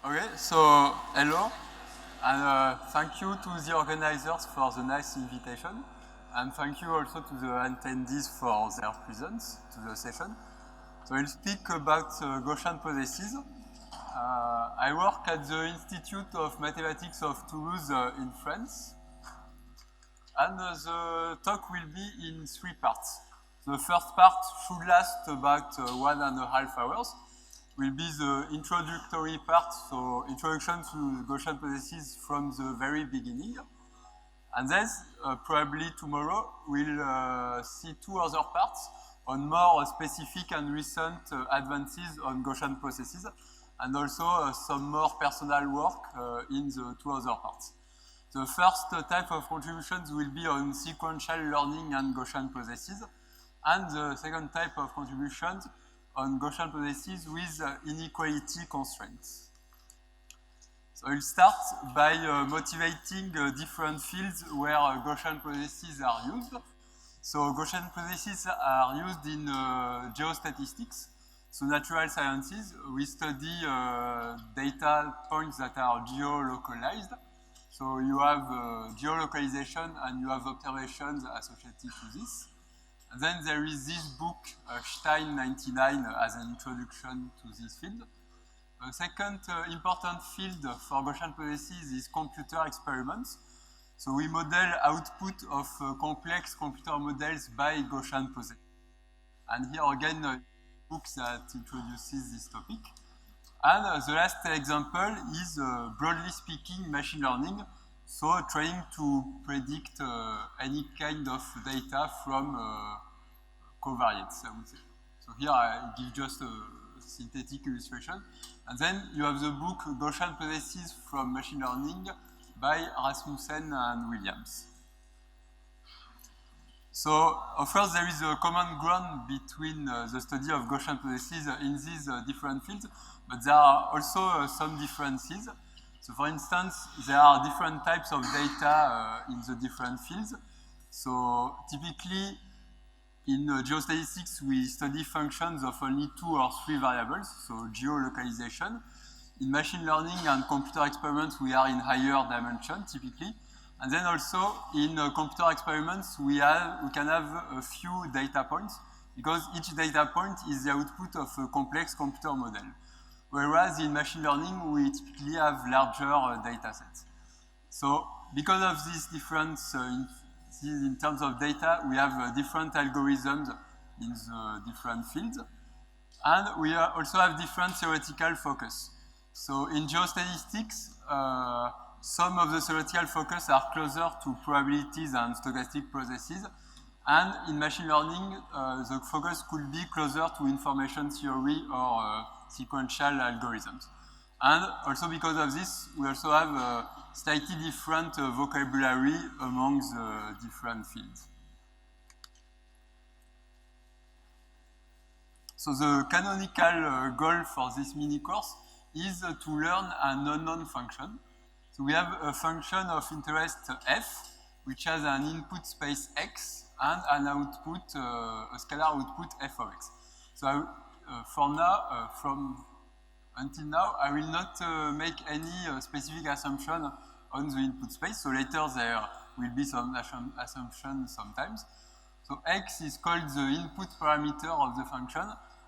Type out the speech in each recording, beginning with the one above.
Okay, so hello, and thank you to the organizers for the nice invitation, and thank you also to the attendees for their presence to the session. So I'll speak about Gaussian processes. I work at the Institute of Mathematics of Toulouse in France, and the talk will be in three parts. The first part should last about 1.5 hours. Will be the introductory part, so introduction to Gaussian processes from the very beginning. And then, probably tomorrow, we'll see two other parts on more specific and recent advances on Gaussian processes, and also some more personal work in the two other parts. The first type of contributions will be on sequential learning and Gaussian processes, and the second type of contributions on Gaussian processes with inequality constraints. So I'll start by motivating different fields where Gaussian processes are used. So Gaussian processes are used in geostatistics, so natural sciences. We study data points that are geolocalized. So you have geolocalization and you have observations associated to this. And then there is this book, Stein 99, as an introduction to this field. The second important field for Gaussian processes is computer experiments. So we model output of complex computer models by Gaussian processes. And here again, a book that introduces this topic. And the last example is, broadly speaking, machine learning. So trying to predict any kind of data from covariates, I would say. So here I give just a synthetic illustration. And then you have the book Gaussian Processes from Machine Learning by Rasmussen and Williams. So, of course, there is a common ground between the study of Gaussian processes in these different fields, but there are also some differences. So, for instance, there are different types of data in the different fields. So, typically, in geostatistics, we study functions of only 2 or 3 variables, so geolocalization. In machine learning and computer experiments, we are in higher dimension, typically. And then also, in computer experiments, we can have a few data points, because each data point is the output of a complex computer model. Whereas in machine learning, we typically have larger data sets. So because of this difference in terms of data, we have different algorithms in the different fields. And we also have different theoretical focus. So in geostatistics, some of the theoretical focus are closer to probabilities and stochastic processes. And in machine learning, the focus could be closer to information theory or sequential algorithms. And also because of this, we also have a slightly different vocabulary among the different fields. So the canonical goal for this mini course is to learn an unknown function. So we have a function of interest f, which has an input space x and an output, a scalar output f of x. So for now, until now, I will not make any specific assumption on the input space. So later there will be some assumption sometimes. So x is called the input parameter of the function,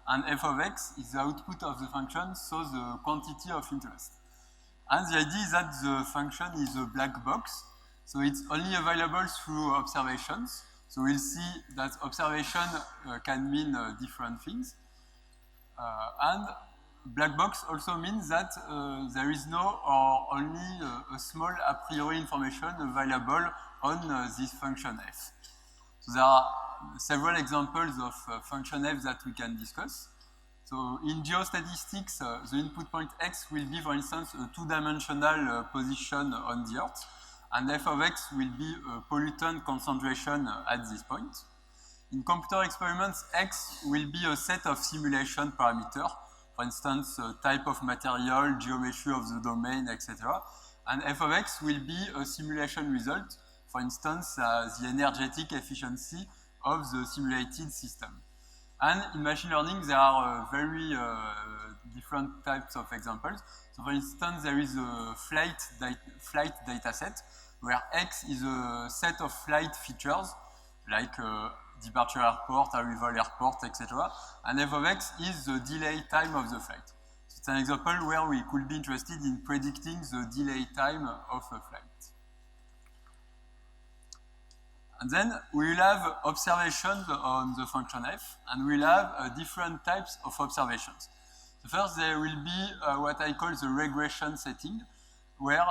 and f of x is the output of the function, so the quantity of interest. And the idea is that the function is a black box, so it's only available through observations. So we'll see that observation can mean different things. And black box also means that there is no or only a small a priori information available on this function f. So there are several examples of function f that we can discuss. So in geostatistics, the input point x will be, for instance, a two-dimensional position on the Earth, and f of x will be a pollutant concentration at this point. In computer experiments, x will be a set of simulation parameters, for instance, type of material, geometry of the domain, etc. And f of x will be a simulation result, for instance, the energetic efficiency of the simulated system. And in machine learning, there are very different types of examples. So for instance, there is a flight data set where X is a set of flight features like departure airport, arrival airport, etc. And f of X is the delay time of the flight. So it's an example where we could be interested in predicting the delay time of a flight. And then we will have observations on the function f, and we'll have different types of observations. So first, there will be what I call the regression setting, where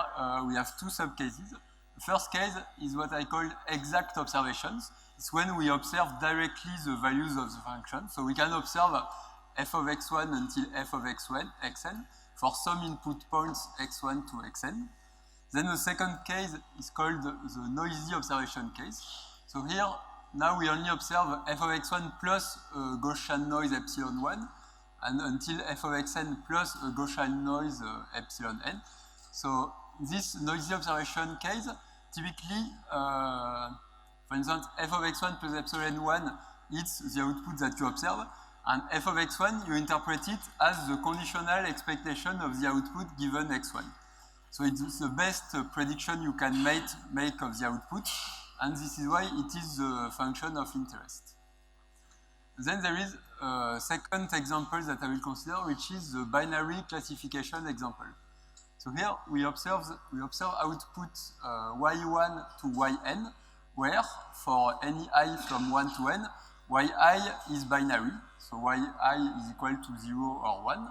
we have two subcases. The first case is what I call exact observations. It's when we observe directly the values of the function. So we can observe f of x1 until f of xn for some input points x1 to xn. Then the second case is called the noisy observation case. So here, now we only observe f of x1 plus Gaussian noise epsilon 1, and until f of xn plus a Gaussian noise epsilon n. So this noisy observation case, typically, for instance, f of x1 plus epsilon 1 is the output that you observe, and f of x1, you interpret it as the conditional expectation of the output given x1. So it's the best prediction you can make of the output, and this is why it is the function of interest. Then there is a second example that I will consider, which is the binary classification example. So here we observe output y1 to yn, where for any I from 1 to n, yi is binary, so yi is equal to 0 or 1.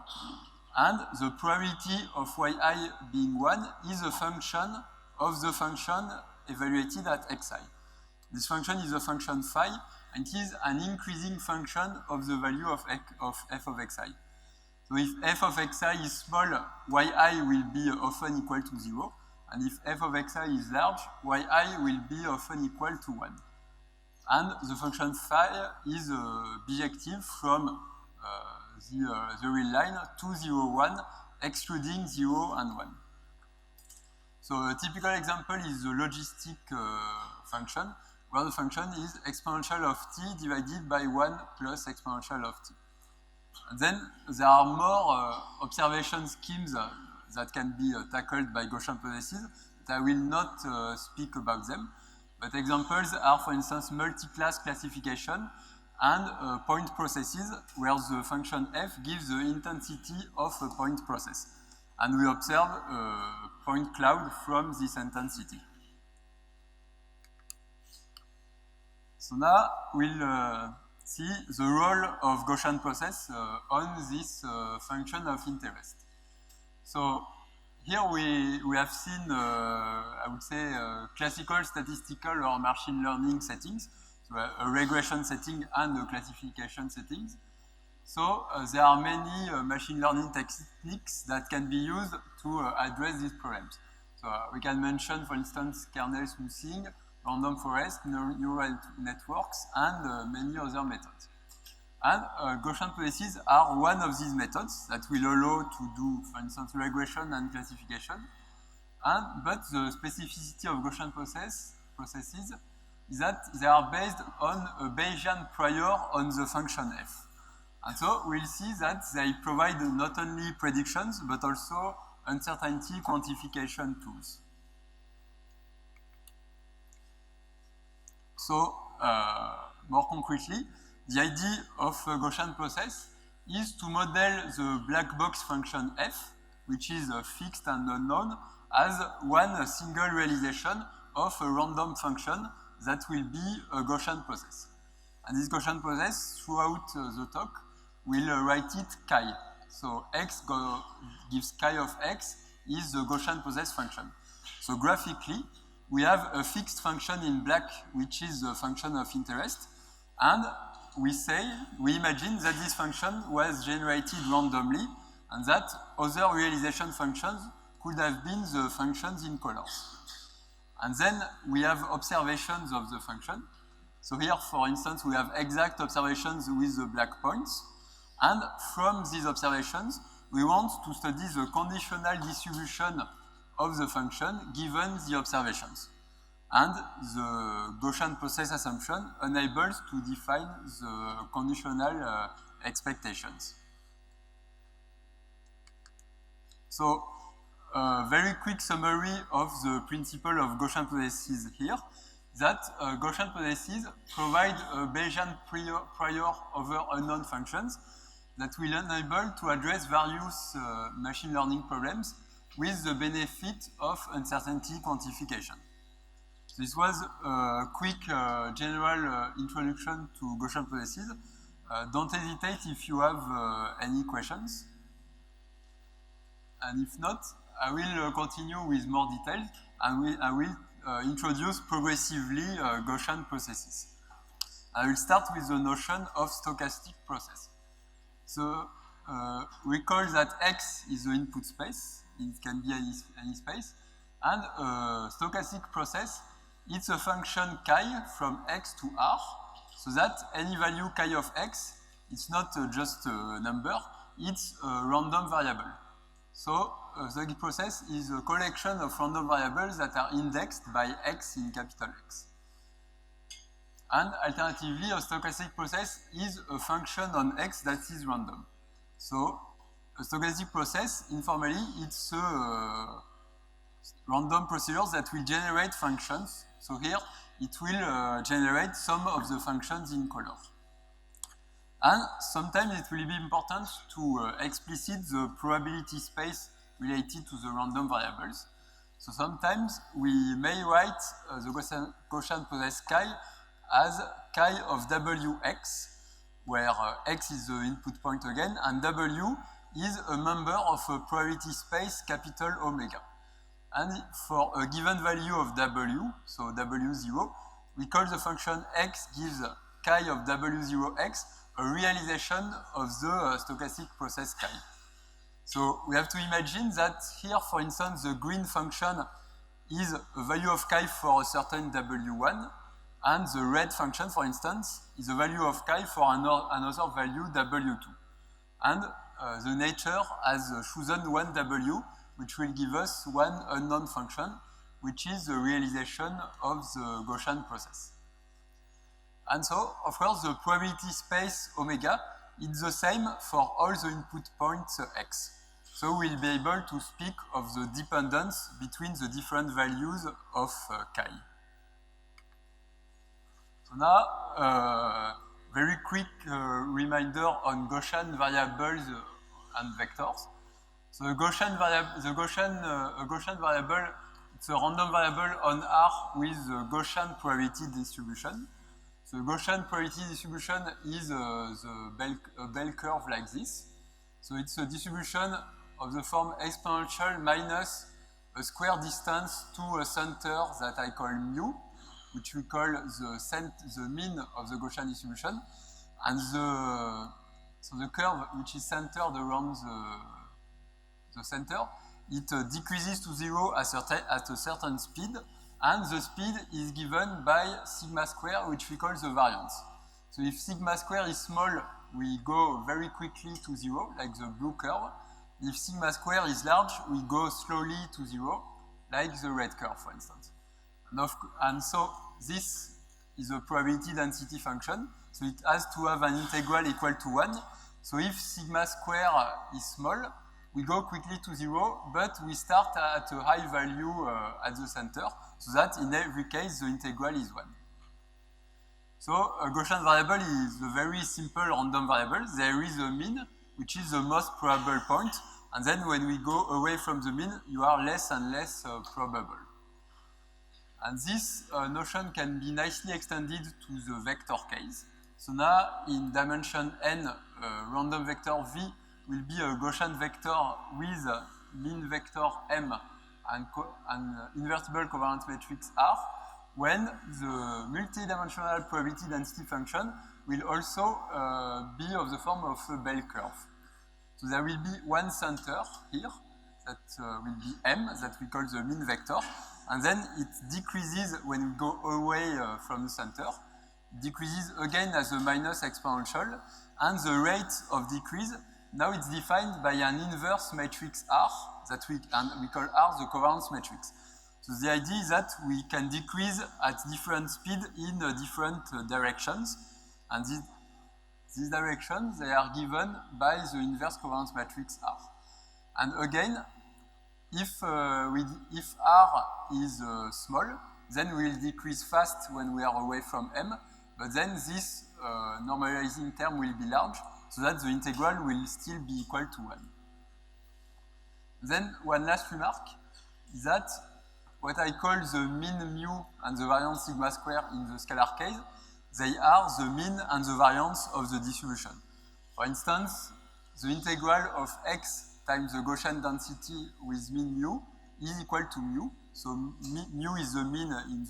And the probability of yi being 1 is a function of the function evaluated at xi. This function is a function phi, and it is an increasing function of the value of f of xi. So if f of xi is small, yi will be often equal to 0, and if f of xi is large, yi will be often equal to 1. And the function phi is bijective from the real line 2, 0, 1, excluding 0 and 1. So a typical example is the logistic function, where the function is exponential of t divided by 1 plus exponential of t. And then there are more observation schemes that can be tackled by Gaussian processes, but I will not speak about them. But examples are, for instance, multi-class classification and point processes, where the function f gives the intensity of a point process. And we observe a point cloud from this intensity. So now we'll see the role of Gaussian process on this function of interest. So here we have seen, I would say, classical statistical or machine learning settings, so a regression setting and a classification settings. So there are many machine learning techniques that can be used to address these problems. So we can mention, for instance, kernel smoothing, random forest, neural networks, and many other methods. And Gaussian processes are one of these methods that will allow to do, for instance, regression and classification. But the specificity of Gaussian processes is that they are based on a Bayesian prior on the function f. And so we'll see that they provide not only predictions, but also uncertainty quantification tools. So, more concretely, the idea of a Gaussian process is to model the black box function f, which is fixed and unknown, as one single realization of a random function that will be a Gaussian process. And this Gaussian process, throughout the talk, we'll write it chi. So x gives chi of x is the Gaussian process function. So graphically, we have a fixed function in black, which is the function of interest, and we imagine that this function was generated randomly, and that other realization functions could have been the functions in colors. And then we have observations of the function. So here, for instance, we have exact observations with the black points. And from these observations, we want to study the conditional distribution of the function given the observations. And the Gaussian process assumption enables to define the conditional expectations. So, a very quick summary of the principle of Gaussian processes here, that Gaussian processes provide a Bayesian prior over unknown functions that will enable to address various machine learning problems with the benefit of uncertainty quantification. This was a quick general introduction to Gaussian processes. Don't hesitate if you have any questions. And if not, I will continue with more details and I will introduce progressively Gaussian processes. I will start with the notion of stochastic process. So recall that X is the input space. It can be any space. And a stochastic process, it's a function chi from X to R, so that any value chi of X, it's not just a number, it's a random variable. So a stochastic process is a collection of random variables that are indexed by X in capital X. And alternatively, a stochastic process is a function on X that is random. So a stochastic process, informally, it's a random procedure that will generate functions. So here, it will generate some of the functions in color. And sometimes it will be important to explicit the probability space related to the random variables. So sometimes we may write the Gaussian process chi as chi of Wx, where X is the input point again, and W is a member of a probability space capital omega. And for a given value of W, so W0, we call the function X gives chi of W0x a realization of the stochastic process chi. So we have to imagine that here, for instance, the green function is a value of chi for a certain W1, and the red function, for instance, is a value of chi for another value W2. And the nature has chosen one W, which will give us one unknown function, which is the realization of the Gaussian process. And so, of course, the probability space omega is the same for all the input points X. So we'll be able to speak of the dependence between the different values of chi. So now, very quick reminder on Gaussian variables and vectors. So a Gaussian variable, it's a random variable on R with a Gaussian probability distribution. So the Gaussian probability distribution is a bell curve like this. So it's a distribution of the form exponential minus a square distance to a center that I call mu, which we call the mean of the Gaussian distribution. And so the curve, which is centered around the center, it decreases to zero at a certain speed, and the speed is given by sigma square, which we call the variance. So if sigma square is small, we go very quickly to zero, like the blue curve. If sigma square is large, we go slowly to zero, like the red curve, for instance. And so this is a probability density function, so it has to have an integral equal to 1. So if sigma square is small, we go quickly to zero, but we start at a high value at the center, so that in every case the integral is 1. So a Gaussian variable is a very simple random variable. There is a mean, which is the most probable point, and then when we go away from the mean, you are less and less probable. And this notion can be nicely extended to the vector case. So now in dimension n, random vector v will be a Gaussian vector with mean vector m and invertible covariance matrix R, when the multidimensional probability density function will also be of the form of a bell curve. So there will be one center here that will be m, that we call the mean vector, and then it decreases when we go away from the center. It decreases again as a minus exponential, and the rate of decrease, now it's defined by an inverse matrix R that we call R the covariance matrix. So the idea is that we can decrease at different speed in different directions, and these directions, they are given by the inverse covariance matrix R. And again, if R is small, then we'll decrease fast when we are away from M, but then this normalizing term will be large, so that the integral will still be equal to 1. Then one last remark is that what I call the mean mu and the variance sigma square in the scalar case, they are the mean and the variance of the distribution. For instance, the integral of x times the Gaussian density with mean mu is equal to mu. So mu is the mean in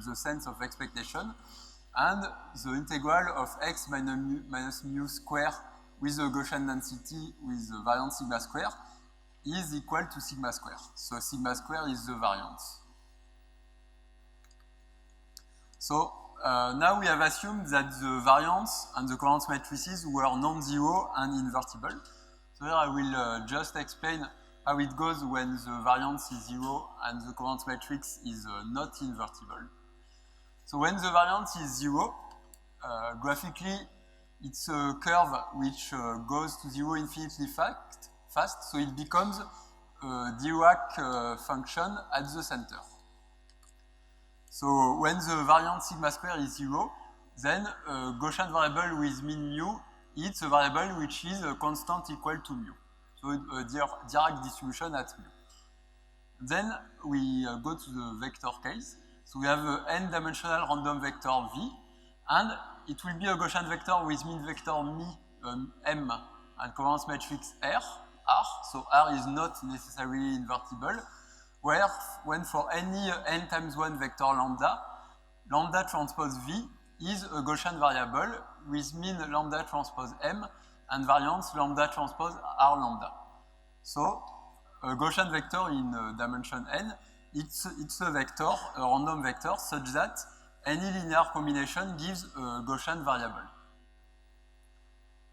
the sense of expectation. And the integral of x minus mu square with the Gaussian density with the variance sigma square is equal to sigma square. So sigma square is the variance. So now we have assumed that the variance and the covariance matrices were non-zero and invertible. So here I will just explain how it goes when the variance is 0 and the covariance matrix is not invertible. So when the variance is 0, graphically it's a curve which goes to 0 infinitely fast, so it becomes a Dirac function at the center. So when the variance sigma square is 0, then a Gaussian variable with mean mu is a variable which is a constant equal to mu. So a Dirac distribution at mu. Then we go to the vector case. So we have an n-dimensional random vector V, and it will be a Gaussian vector with mean vector M and covariance matrix R. So R is not necessarily invertible, where when for any n times 1 vector lambda, lambda transpose V is a Gaussian variable with mean lambda transpose M and variance lambda transpose R lambda. So a Gaussian vector in dimension n, it's a vector, a random vector, such that any linear combination gives a Gaussian variable.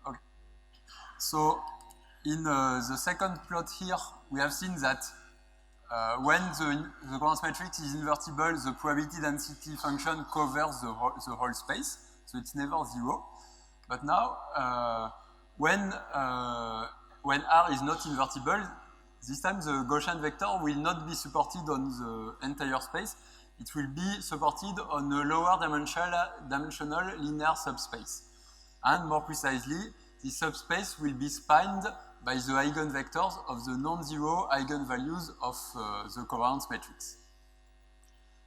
Okay. So in the second plot here, we have seen that when the covariance matrix is invertible, the probability density function covers the whole space, so it's never 0. But now, when R is not invertible, this time the Gaussian vector will not be supported on the entire space. It will be supported on a lower dimensional linear subspace. And more precisely, this subspace will be spanned by the eigenvectors of the non-zero eigenvalues of the covariance matrix.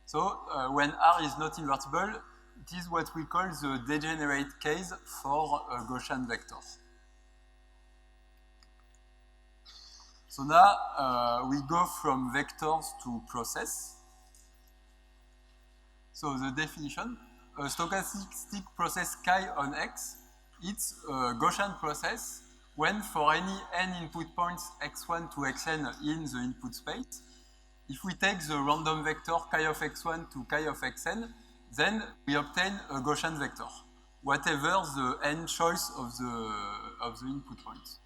So when R is not invertible, it is what we call the degenerate case for a Gaussian vector. So now we go from vectors to process. So the definition, a stochastic process chi on X, it's a Gaussian process when for any n input points x1 to xn in the input space, if we take the random vector chi of x1 to chi of xn, then we obtain a Gaussian vector, whatever the n choice of the input points.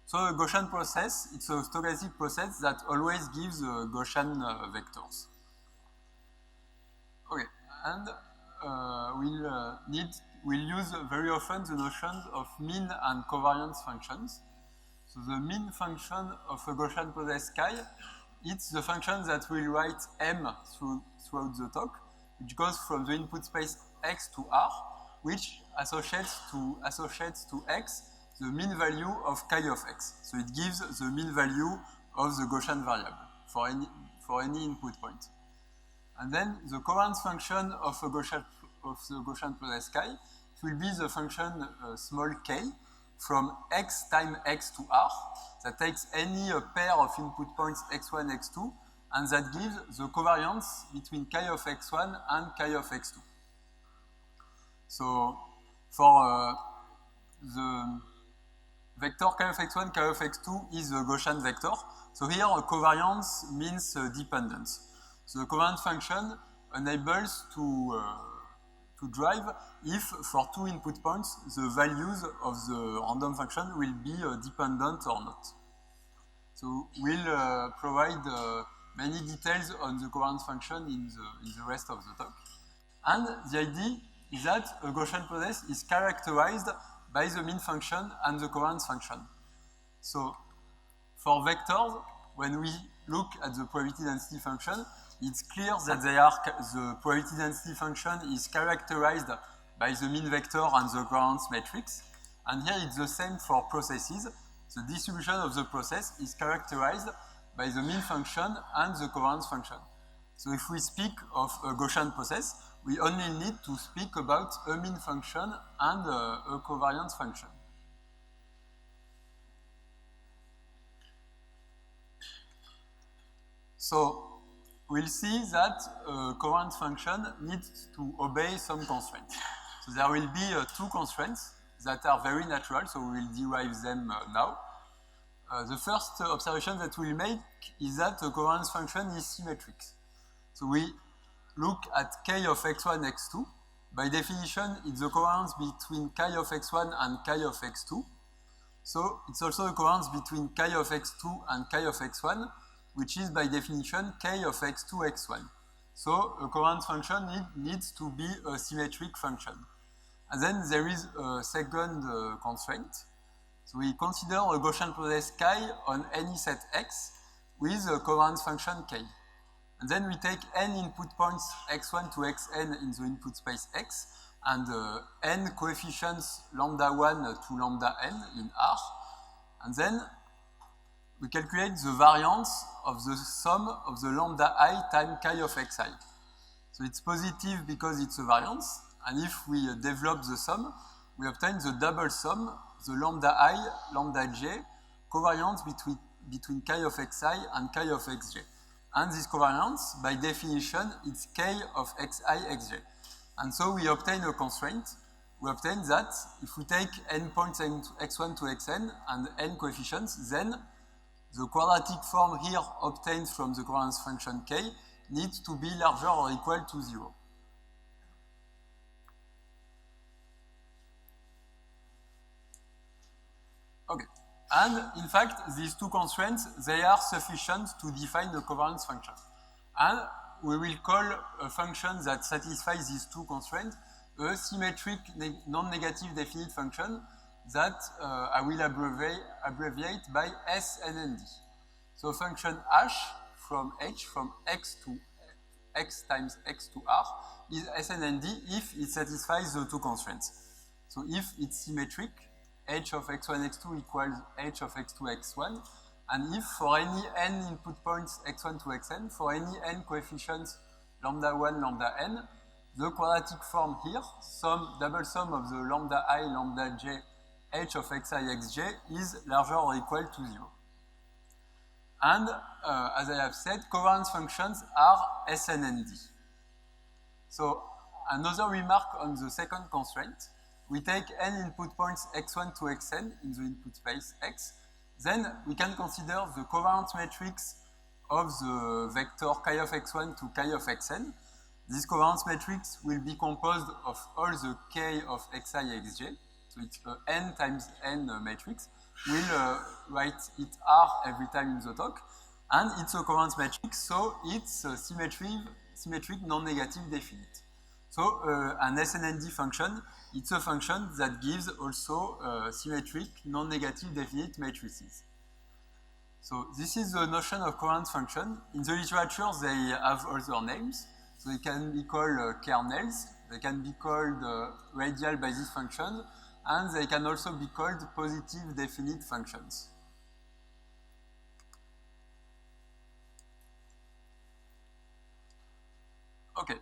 So a Gaussian process, it's a stochastic process that always gives Gaussian vectors. Okay, and we'll use very often the notions of mean and covariance functions. So the mean function of a Gaussian process chi, it's the function that will write M throughout the talk, which goes from the input space X to R, which associates to X the mean value of chi of X. So it gives the mean value of the Gaussian variable for any input point. And then the covariance function of the Gaussian process chi, it will be the function small k from x times x to r that takes any pair of input points x1, x2, and that gives the covariance between chi of x1 and chi of x2. So for the vector chi of x1, chi of x2 is a Gaussian vector. So here a covariance means dependence. So the covariance function enables to drive if for two input points the values of the random function will be dependent or not. So we'll provide many details on the covariance function in the rest of the talk. And the idea is that a Gaussian process is characterized by the mean function and the covariance function. So for vectors, when we look at the probability density function, it's clear that the probability density function is characterized by the mean vector and the covariance matrix. And here it's the same for processes. The distribution of the process is characterized by the mean function and the covariance function. So if we speak of a Gaussian process, we only need to speak about a mean function and a covariance function. So we'll see that a covariance function needs to obey some constraints. So there will be two constraints that are very natural, so we will derive them now. The first observation that we'll make is that the covariance function is symmetric. So we look at k of x1, x2. By definition, it's the covariance between k of x1 and k of x2. So it's also the covariance between k of x2 and k of x1, which is by definition k of x2, x1. So a covariance function needs to be a symmetric function. And then there is a second constraint. So we consider a Gaussian process chi on any set x with a covariance function k. And then we take n input points x1 to xn in the input space x, and n coefficients lambda 1 to lambda n in R. And then we calculate the variance of the sum of the lambda I times chi of xi. So it's positive because it's a variance, and if we develop the sum, we obtain the double sum, the lambda I, lambda j, covariance between chi of xi and chi of xj. And this covariance, by definition, it's k of xi, xj. And so we obtain a constraint. We obtain that if we take n points x1 to xn and n coefficients, then the quadratic form here obtained from the covariance function k needs to be larger or equal to 0. Okay. And in fact, these two constraints, they are sufficient to define the covariance function. And we will call a function that satisfies these two constraints a symmetric non-negative definite function that I will abbreviate by SNND. So function h from x to x times x to r is SNND if it satisfies the two constraints. So if it's symmetric, h of x1, x2 equals h of x2, x1, and if for any n input points x1 to xn, for any n coefficients lambda 1, lambda n, the quadratic form here, double sum of the lambda I, lambda j, h of xi, xj is larger or equal to 0. And as I have said, covariance functions are SNND. So another remark on the second constraint, we take n input points x1 to xn in the input space x, then we can consider the covariance matrix of the vector chi of x1 to chi of xn. This covariance matrix will be composed of all the k of xi, xj, so it's n times n matrix. We'll write it R every time in the talk, and it's a covariance matrix, so it's a symmetric non-negative definite. So an SNND function, it's a function that gives also symmetric non-negative definite matrices. So this is the notion of covariance function. In the literature, they have other names. So they can be called kernels, they can be called radial basis functions, and they can also be called positive definite functions. Okay.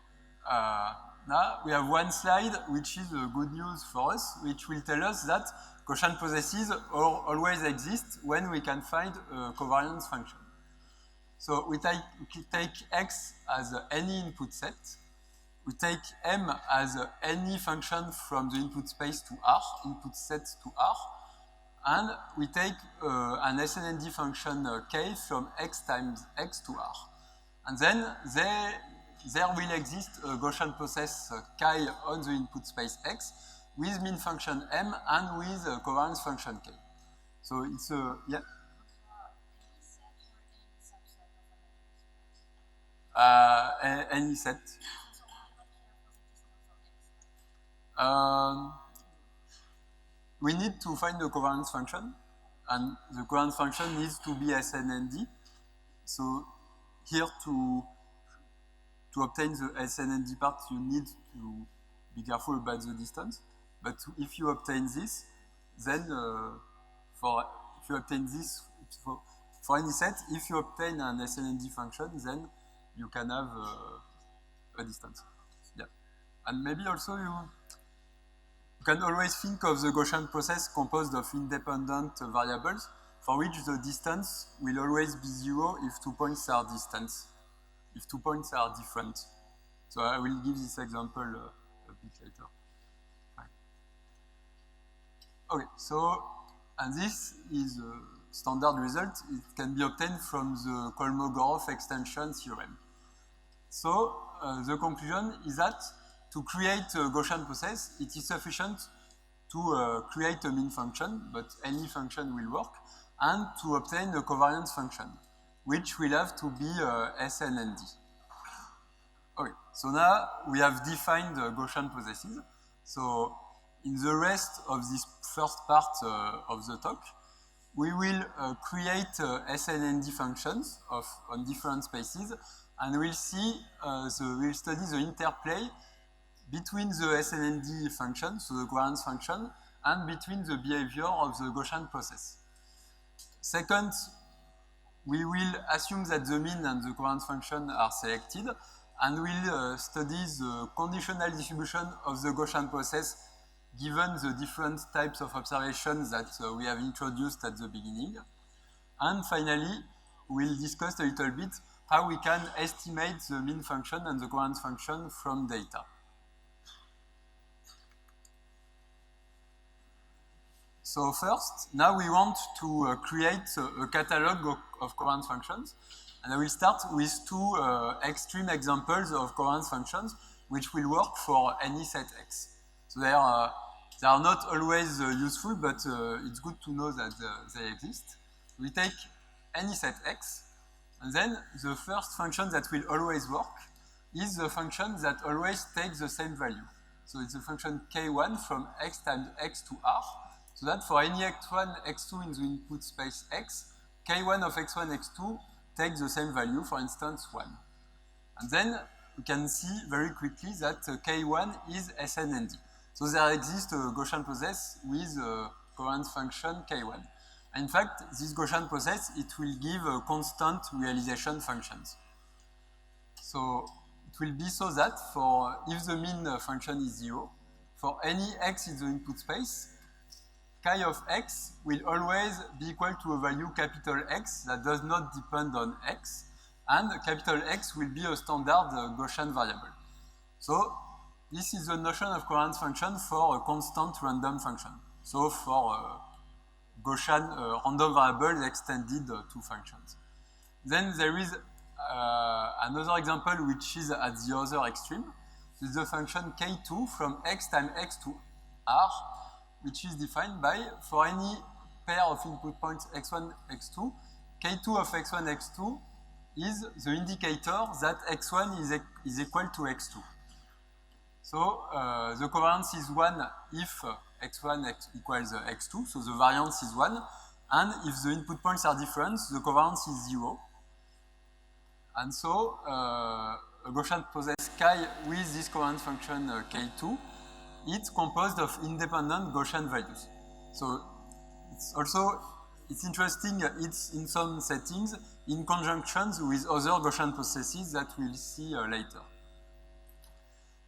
Now we have one slide which is good news for us, which will tell us that Gaussian processes always exist when we can find a covariance function. So we take x as any input set, we take m as any function from the input space to R, input set to R, and we take an SNND function k from x times x to R. And then there will exist a Gaussian process chi on the input space x with mean function m and with a covariance function k. So it's a, yeah? any set. We need to find the covariance function, and the covariance function needs to be SNND. So here to obtain the SNND part, you need to be careful about the distance. But if you obtain this, then if you obtain this for any set, if you obtain an SNND function, then you can have a distance. Yeah, and maybe also you can always think of the Gaussian process composed of independent variables, for which the distance will always be 0 if 2 points are distant, if 2 points are different. So I will give this example a bit later. Fine. Okay, so, and this is a standard result. It can be obtained from the Kolmogorov extension theorem. So the conclusion is that to create a Gaussian process, it is sufficient to create a mean function, but any function will work, and to obtain a covariance function, which will have to be SNND. Okay, so now we have defined Gaussian processes. So in the rest of this first part of the talk, we will create SNND functions on different spaces, and we'll study the interplay between the SNND function, so the covariance function, and between the behavior of the Gaussian process. Second, we will assume that the mean and the covariance function are selected, and we'll study the conditional distribution of the Gaussian process given the different types of observations that we have introduced at the beginning. And finally, we'll discuss a little bit how we can estimate the mean function and the covariance function from data. So first, now we want to create a catalog of covariance functions. And I will start with two extreme examples of covariance functions which will work for any set X. So they are not always useful, but it's good to know that they exist. We take any set X, and then the first function that will always work is the function that always takes the same value. So it's the function k1 from x times x to r, so that for any x1, x2 in the input space x, k1 of x1, x2 takes the same value, for instance, 1. And then we can see very quickly that k1 is SNND. So there exists a Gaussian process with a covariance function k1. In fact, this Gaussian process, it will give constant realization functions. So it will be so that for if the mean function is 0, for any x in the input space, chi of x will always be equal to a value capital X that does not depend on x, and capital X will be a standard Gaussian variable. So this is the notion of covariance function for a constant random function. So for Gaussian random variables extended to functions. Then there is another example which is at the other extreme. This is the function k2 from x times x to r, which is defined by, for any pair of input points x1, x2, k2 of x1, x2 is the indicator that x1 is equal to x2. So the covariance is 1 if x1 equals x2, so the variance is 1, and if the input points are different, the covariance is 0. And so a Gaussian process chi with this covariance function k2, it's composed of independent Gaussian values. So it's interesting, it's in some settings in conjunctions with other Gaussian processes that we'll see later.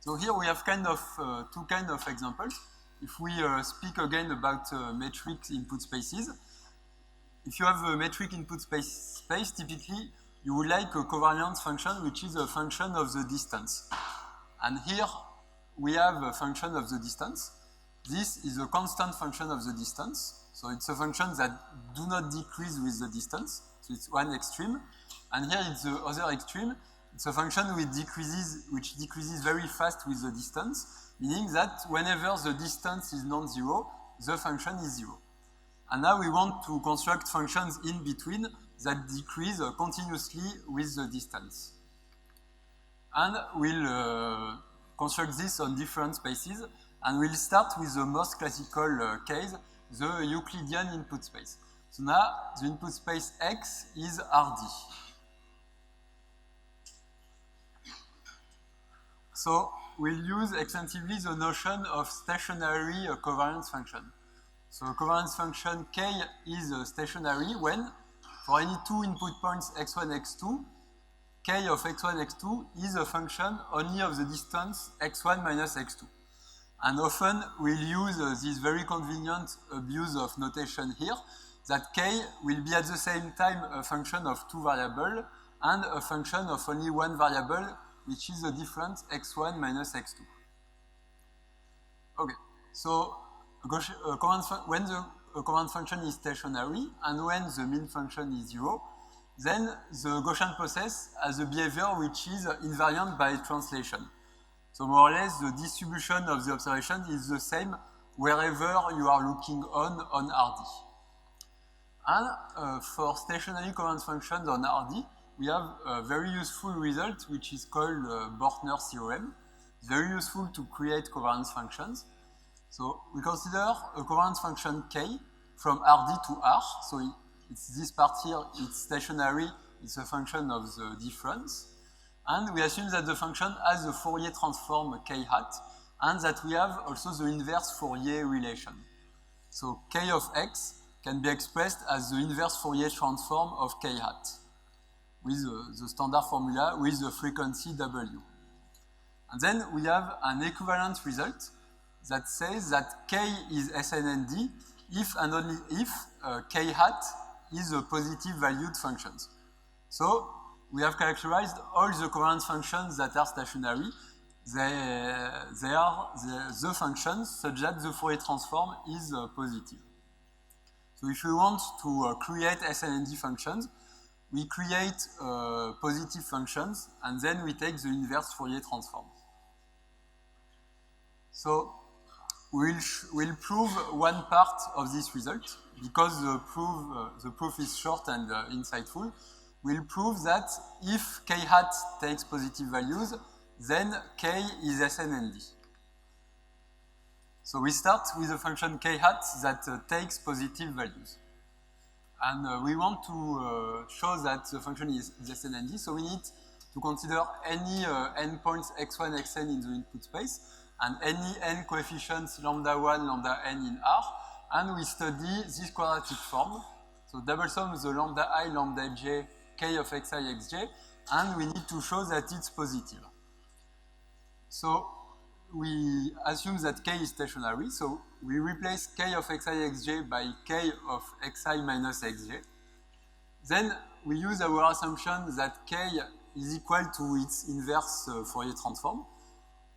So here we have two kind of examples. If we speak again about metric input spaces, if you have a metric input space, typically you would like a covariance function which is a function of the distance. And here we have a function of the distance. This is a constant function of the distance. So it's a function that do not decrease with the distance. So it's one extreme. And here it's the other extreme. It's a function which decreases very fast with the distance, meaning that whenever the distance is non-zero, the function is 0. And now we want to construct functions in between that decrease continuously with the distance. And we'll construct this on different spaces. And we'll start with the most classical case, the Euclidean input space. So now the input space X is Rd. So we'll use extensively the notion of stationary covariance function. So covariance function K is stationary when, for any two input points x1, x2, K of x1, x2 is a function only of the distance x1 minus x2. And often we'll use this very convenient abuse of notation here, that K will be at the same time a function of two variables and a function of only one variable, which is the difference x1 minus x2. Okay, so when the covariance function is stationary and when the mean function is 0, then the Gaussian process has a behavior which is invariant by translation. So more or less the distribution of the observation is the same wherever you are looking on Rd. And for stationary covariance functions on Rd, we have a very useful result which is called Bortner theorem. It's very useful to create covariance functions. So we consider a covariance function K from Rd to R. So it's this part here, it's stationary, it's a function of the difference. And we assume that the function has a Fourier transform K hat, and that we have also the inverse Fourier relation. So K of X can be expressed as the inverse Fourier transform of K hat, with the standard formula with the frequency W. And then we have an equivalent result that says that K is SNND if and only if K hat is a positive valued function. So we have characterized all the covariance functions that are stationary. They are the functions such that the Fourier transform is positive. So if we want to create SNND functions, we create positive functions and then we take the inverse Fourier transform. So we'll prove one part of this result because the proof is short and insightful. We'll prove that if K hat takes positive values, then K is SNND. So we start with a function K hat that takes positive values. And we want to show that the function is SNND, so we need to consider any endpoints x1, xn in the input space, and any n coefficients lambda 1, lambda n in R, and we study this quadratic form. So double sum the lambda I, lambda j, k of xi, xj, and we need to show that it's positive. So we assume that k is stationary, so we replace k of xi, xj by k of xi minus xj. Then we use our assumption that k is equal to its inverse Fourier transform.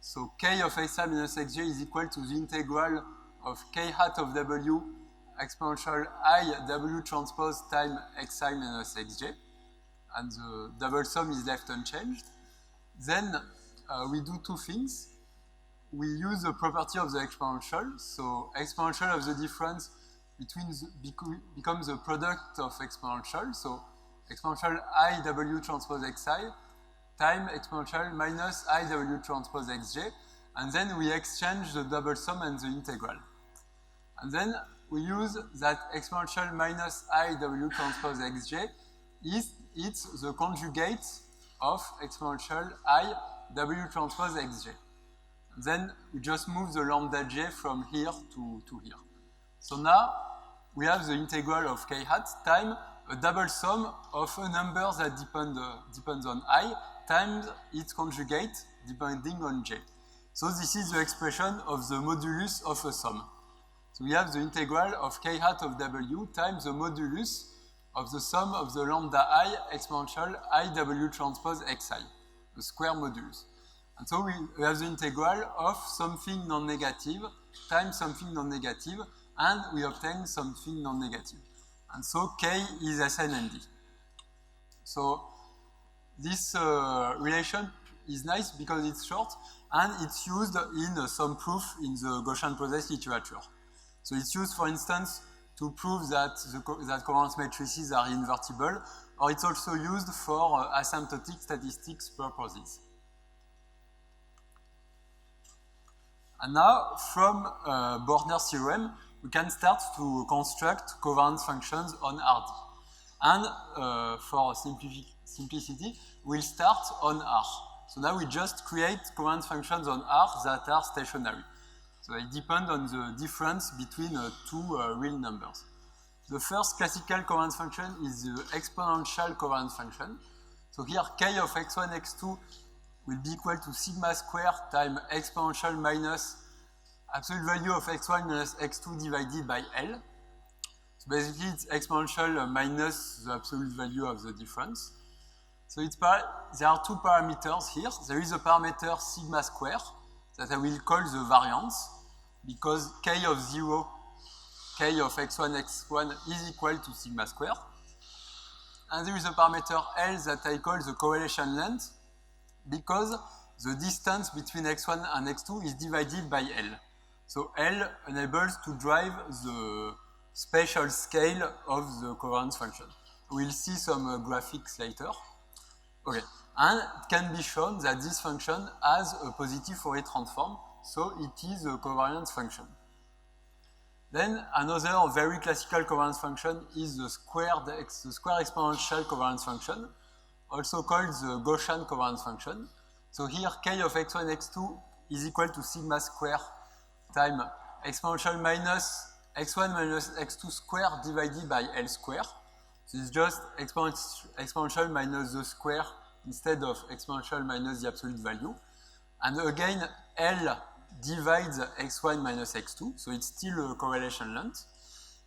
So k of xi minus xj is equal to the integral of k hat of w exponential I w transpose time xi minus xj. And the double sum is left unchanged. Then we do two things. We use the property of the exponential. So exponential of the difference between becomes the product of exponential. So exponential I w transpose xi time exponential minus I w transpose xj. And then we exchange the double sum and the integral. And then we use that exponential minus I w transpose xj it's the conjugate of exponential I w transpose xj. Then we just move the lambda j from here to here. So now we have the integral of k hat times a double sum of a number that depends on I times its conjugate depending on j. So this is the expression of the modulus of a sum. So we have the integral of k hat of w times the modulus of the sum of the lambda I exponential I w transpose xi, the square modulus. And so we have the integral of something non-negative times something non-negative, and we obtain something non-negative. And so k is SNND. So this relation is nice because it's short, and it's used in some proof in the Gaussian process literature. So it's used, for instance, to prove that that covariance matrices are invertible, or it's also used for asymptotic statistics purposes. And now, from Borner's theorem, we can start to construct covariance functions on RD. And for simplicity, we'll start on R. So now we just create covariance functions on R that are stationary. So they depend on the difference between two real numbers. The first classical covariance function is the exponential covariance function. So here, k of x1, x2 will be equal to sigma squared times exponential minus absolute value of x1 minus x2 divided by L. So basically, it's exponential minus the absolute value of the difference. So there are two parameters here. There is a parameter sigma squared that I will call the variance, because k of 0, k of x1, x1 is equal to sigma squared. And there is a parameter L that I call the correlation length, because the distance between x1 and x2 is divided by L. So L enables to drive the spatial scale of the covariance function. We'll see some graphics later. Okay, and it can be shown that this function has a positive Fourier transform, so it is a covariance function. Then another very classical covariance function is the square exponential covariance function, also called the Gaussian covariance function. So here k of x1, x2 is equal to sigma squared times exponential minus x1 minus x2 squared divided by L squared. So it's just exponential minus the square instead of exponential minus the absolute value. And again, L divides x1 minus x2, so it's still a correlation length.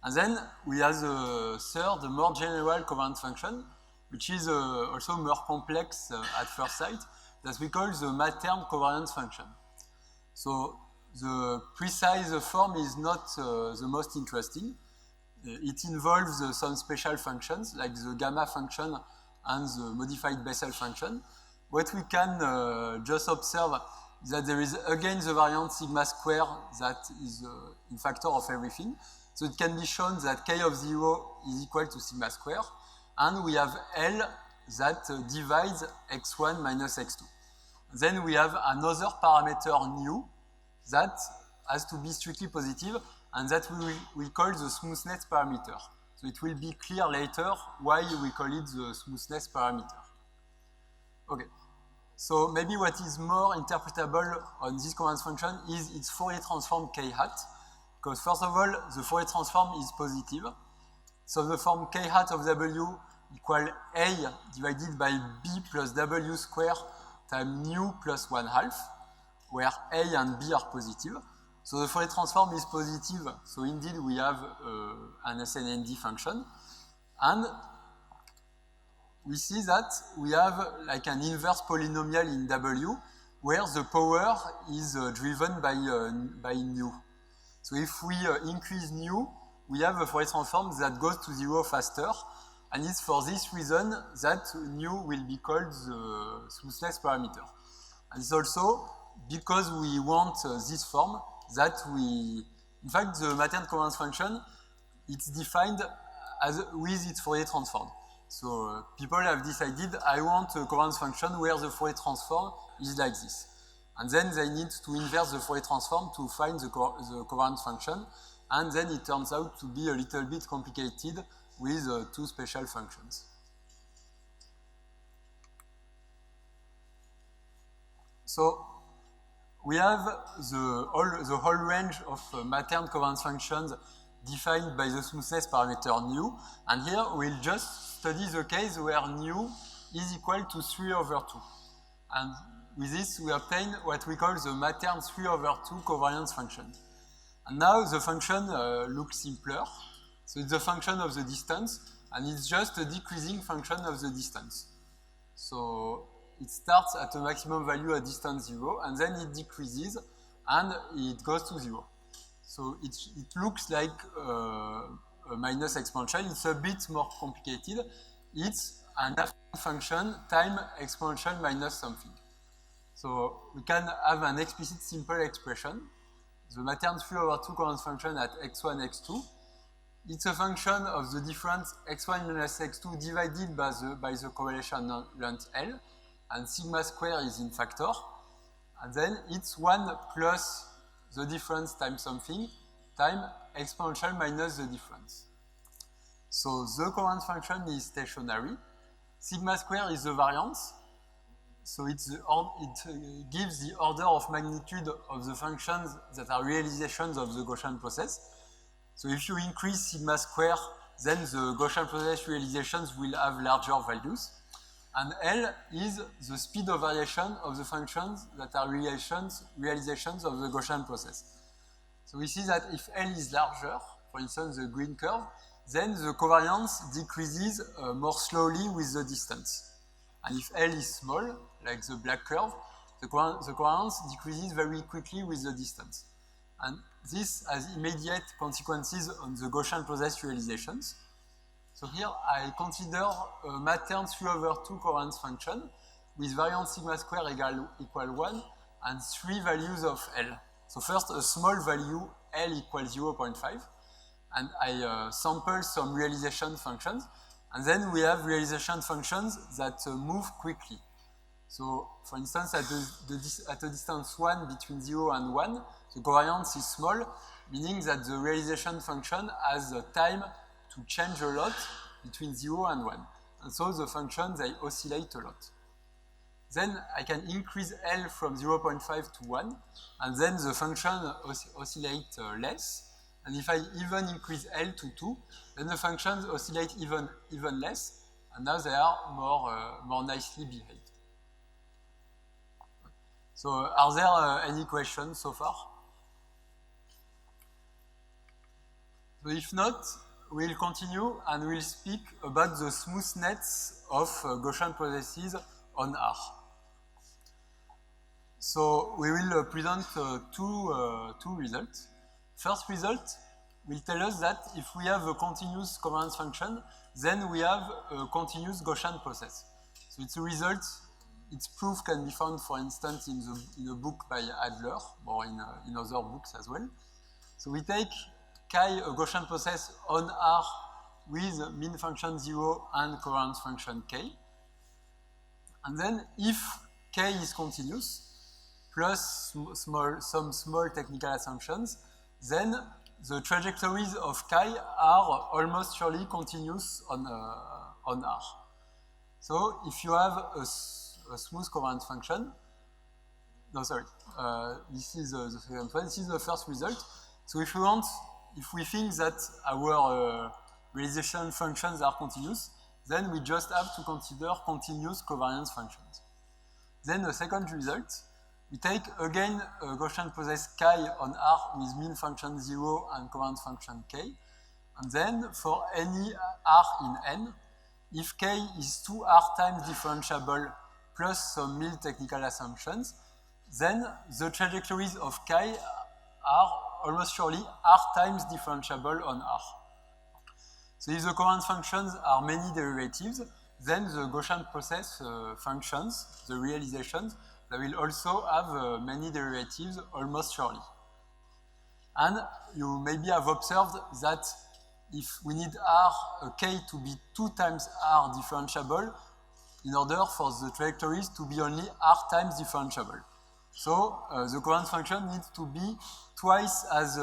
And then we have the third, more general covariance function, which is also more complex at first sight, that we call the Matern covariance function. So the precise form is not the most interesting. It involves some special functions, like the gamma function and the modified Bessel function. What we can just observe is that there is again the variant sigma squared that is in factor of everything. So it can be shown that k of 0 is equal to sigma squared, and we have L that divides x1 minus x2. Then we have another parameter nu that has to be strictly positive, and that we call the smoothness parameter. So it will be clear later why we call it the smoothness parameter. Okay, so maybe what is more interpretable on this covariance function is its Fourier transform k hat, because first of all, the Fourier transform is positive. So the form k hat of w equal a divided by b plus w squared times nu plus 1/2, where a and b are positive. So the Fourier transform is positive, so indeed we have an SNND function. And we see that we have like an inverse polynomial in W, where the power is driven by nu. So if we increase nu, we have a Fourier transform that goes to 0 faster, and it's for this reason that nu will be called the smoothness parameter. And it's also because we want this form that in fact, the Matern covariance function, it's defined as with its Fourier transform. So people have decided, I want a covariance function where the Fourier transform is like this. And then they need to inverse the Fourier transform to find the covariance function. And then it turns out to be a little bit complicated with two special functions. So we have the whole range of Matern covariance functions defined by the smoothness parameter nu. And here we'll just study the case where nu is equal to 3/2. And with this, we obtain what we call the Matern 3/2 covariance function. And now the function looks simpler. So it's the function of the distance, and it's just a decreasing function of the distance. So it starts at a maximum value at distance 0, and then it decreases, and it goes to 0. So it looks like a minus exponential. It's a bit more complicated. It's an affine function times exponential minus something. So we can have an explicit simple expression. The Matern 3/2 covariance function at x1, x2. It's a function of the difference x1 minus x2 divided by the correlation length L, and sigma square is in factor. And then it's 1 plus the difference times something times exponential minus the difference. So the covariance function is stationary. Sigma square is the variance. So it gives the order of magnitude of the functions that are realizations of the Gaussian process. So if you increase sigma square, then the Gaussian process realizations will have larger values. And L is the speed of variation of the functions that are realizations of the Gaussian process. So we see that if L is larger, for instance the green curve, then the covariance decreases more slowly with the distance. And if L is small, like the black curve, the covariance decreases very quickly with the distance. And this has immediate consequences on the Gaussian process realizations. So here I consider a Matern 3/2 covariance function with variance sigma square equal 1 and 3 values of L. So first a small value L equals 0.5 and I sample some realization functions and then we have realization functions that move quickly. So for instance at a distance 1 between 0 and 1 the covariance is small, meaning that the realization function has time to change a lot between 0 and 1. And so the functions, they oscillate a lot. Then I can increase L from 0.5 to 1, and then the function oscillates less. And if I even increase L to 2, then the functions oscillate even less, and now they are more nicely behaved. So are there any questions so far? So if not, we'll continue and we'll speak about the smoothness of Gaussian processes on R. So we will present two results. First result will tell us that if we have a continuous covariance function, then we have a continuous Gaussian process. So it's a result, its proof can be found, for instance, in a book by Adler, or in other books as well. So we take chi, a Gaussian process on R with mean function 0 and covariance function k. And then if k is continuous, plus some small technical assumptions, then the trajectories of chi are almost surely continuous on R. So if you have a smooth covariance function, this is the second one, this is the first result. So if we think that our realization functions are continuous, then we just have to consider continuous covariance functions. Then the second result, we take again a Gaussian process chi on R with mean function 0 and covariance function k. And then for any R in N, if k is 2R times differentiable plus some mild technical assumptions, then the trajectories of chi are almost surely R times differentiable on R. So if the covariance functions are many derivatives, then the Gaussian process functions, the realizations, they will also have many derivatives almost surely. And you maybe have observed that if we need k to be 2 times R differentiable in order for the trajectories to be only R times differentiable. So the covariance function needs to be twice as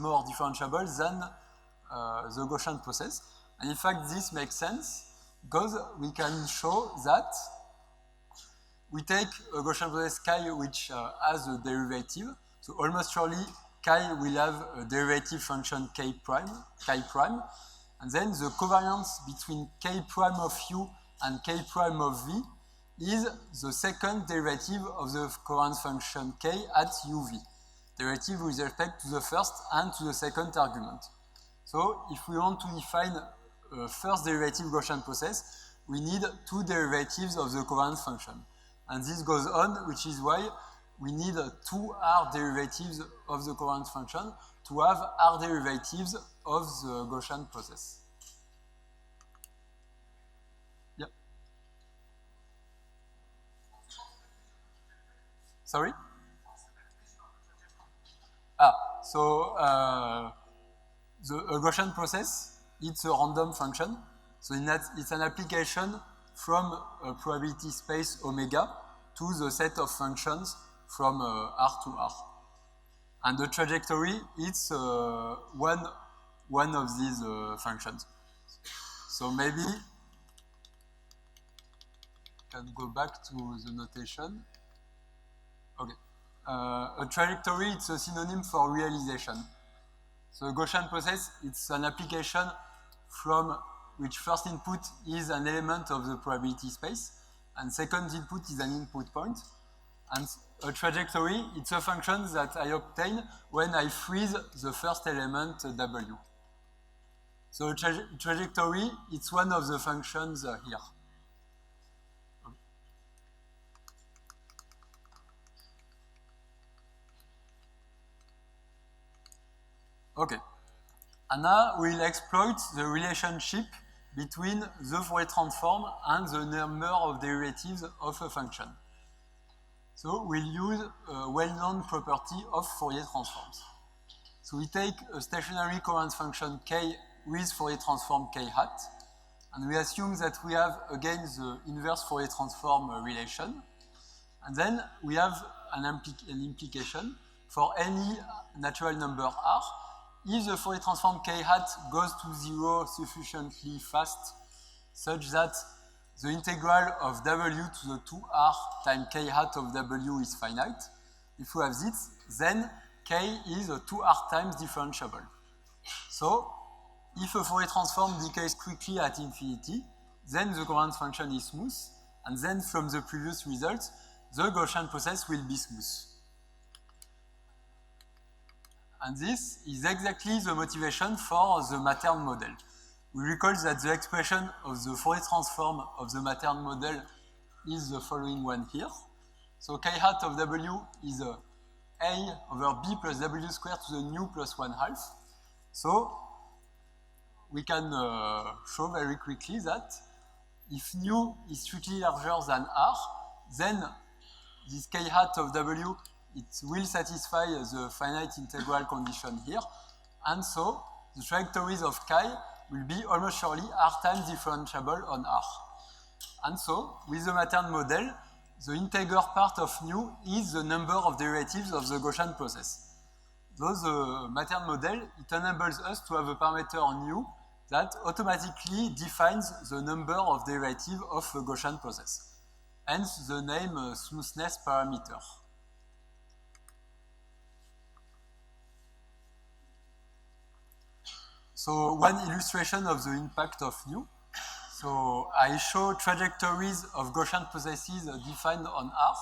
more differentiable than the Gaussian process. And in fact, this makes sense because we can show that we take a Gaussian process chi which has a derivative. So almost surely chi will have a derivative function chi prime. And then the covariance between k prime of u and k prime of v is the second derivative of the covariance function k at uv. Derivative with respect to the first and to the second argument. So if we want to define a first derivative Gaussian process, we need 2 derivatives of the covariance function. And this goes on, which is why we need 2 R derivatives of the covariance function to have R derivatives of the Gaussian process. Yeah. Sorry? So the Gaussian process, it's a random function. So it's an application from a probability space omega to the set of functions from R to R. And the trajectory, it's one of these functions. So maybe can go back to the notation. Okay. A trajectory, it's a synonym for realization. So the Gaussian process, it's an application from which first input is an element of the probability space, and second input is an input point. And a trajectory, it's a function that I obtain when I freeze the first element W. So a trajectory, it's one of the functions here. Okay. And now we'll exploit the relationship between the Fourier transform and the number of derivatives of a function. So we'll use a well-known property of Fourier transforms. So we take a stationary covariance function k with Fourier transform k hat, and we assume that we have again the inverse Fourier transform relation, and then we have an implication for any natural number r. If the Fourier transform k hat goes to 0 sufficiently fast, such that the integral of w to the 2r times k hat of w is finite, if we have this, then k is a 2r times differentiable. So, if a Fourier transform decays quickly at infinity, then the covariance function is smooth, and then from the previous result, the Gaussian process will be smooth. And this is exactly the motivation for the Mattern model. We recall that the expression of the Fourier transform of the Mattern model is the following one here. So k hat of w is a over b plus w squared to the nu plus 1/2. So we can show very quickly that if nu is strictly larger than r, then this k hat of w, it will satisfy the finite integral condition here, and so the trajectories of chi will be almost surely r times differentiable on r. And so, with the Mattern model, the integer part of nu is the number of derivatives of the Gaussian process. Thus, the Mattern model, it enables us to have a parameter nu that automatically defines the number of derivatives of the Gaussian process. Hence, the name smoothness parameter. So one illustration of the impact of nu. So I show trajectories of Gaussian processes defined on R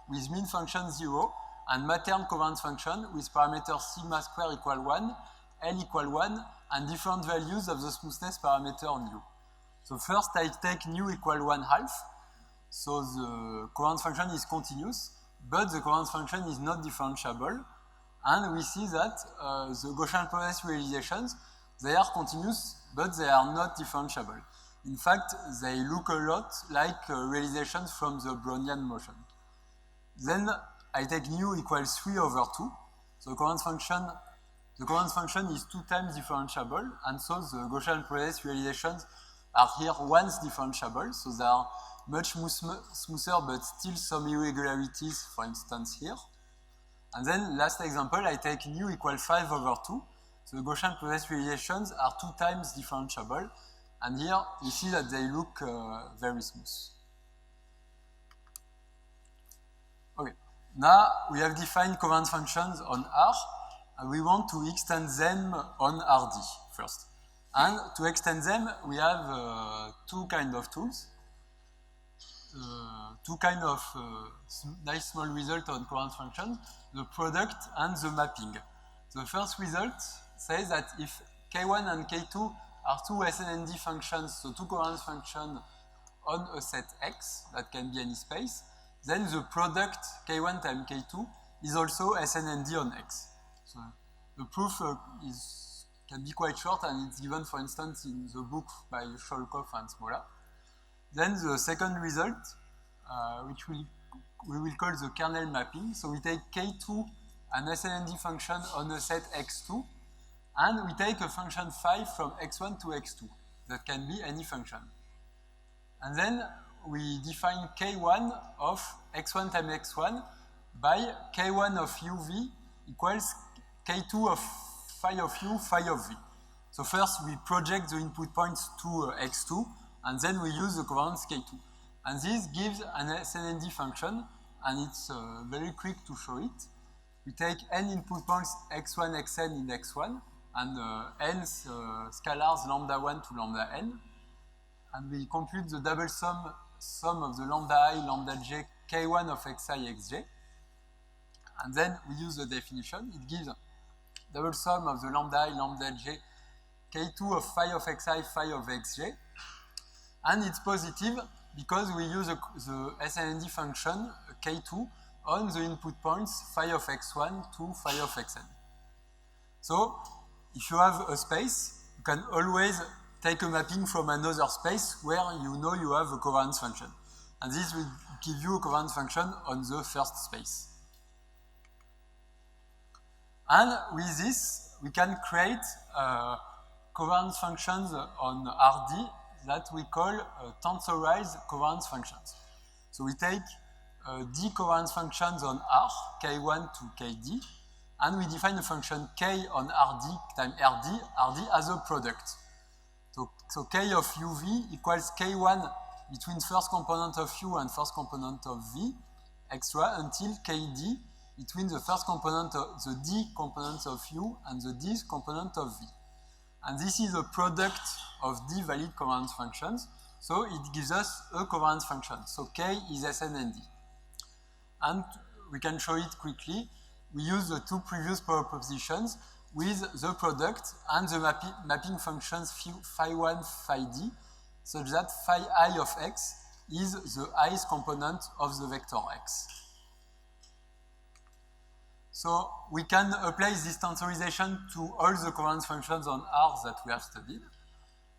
with mean function 0 and Mattern covariance function with parameters sigma square equal 1, L equal 1, and different values of the smoothness parameter nu. So first I take nu equal 1/2. So the covariance function is continuous, but the covariance function is not differentiable. And we see that the Gaussian process realizations, they are continuous, but they are not differentiable. In fact, they look a lot like realizations from the Brownian motion. Then I take nu equals 3/2. So the covariance function is 2 times differentiable, and so the Gaussian process realizations are here once differentiable, so they are much smoother, but still some irregularities, for instance, here. And then last example, I take nu equals 5/2. So the Gaussian process realizations are 2 times differentiable, and here you see that they look very smooth. Okay, now we have defined covariance functions on R, and we want to extend them on RD first. And to extend them, we have two kinds of tools, two kinds of nice small results on covariance functions, the product and the mapping. The first result says that if k1 and k2 are two SNND functions, so two covariance functions on a set X, that can be any space, then the product k1 times k2 is also SNND on X. So the proof can be quite short, and it's given, for instance, in the book by Sholkov and Smola. Then the second result, which we will call the kernel mapping. So we take k2, an SNND function on a set x2, and we take a function phi from x1 to x2. That can be any function. And then we define k1 of x1 times x1 by k1 of uv equals k2 of phi of u, phi of v. So first we project the input points to x2, and then we use the covariance k2. And this gives an SNND function, and it's very quick to show it. We take n input points x1, xn in x1, and n scalars lambda 1 to lambda n. And we compute the double sum of the lambda I, lambda j, k1 of xi, xj. And then we use the definition. It gives double sum of the lambda I, lambda j, k2 of phi of xi, phi of xj. And it's positive because we use the SNND function k2 on the input points phi of x1 to phi of xn. So if you have a space, you can always take a mapping from another space where you know you have a covariance function. And this will give you a covariance function on the first space. And with this, we can create covariance functions on RD that we call tensorized covariance functions. So we take D covariance functions on R, K1 to KD, and we define a function K on RD times RD as a product. So K of UV equals K1 between first component of U and first component of V extra until KD between the first component of the D component of U and the D component of V. And this is a product of D valid covariance functions, so it gives us a covariance function. So K is SNND. And we can show it quickly. We use the two previous propositions with the product and the mapping functions phi1, phi d, such that phi I of x is the ith component of the vector x. So we can apply this tensorization to all the covariance functions on R that we have studied.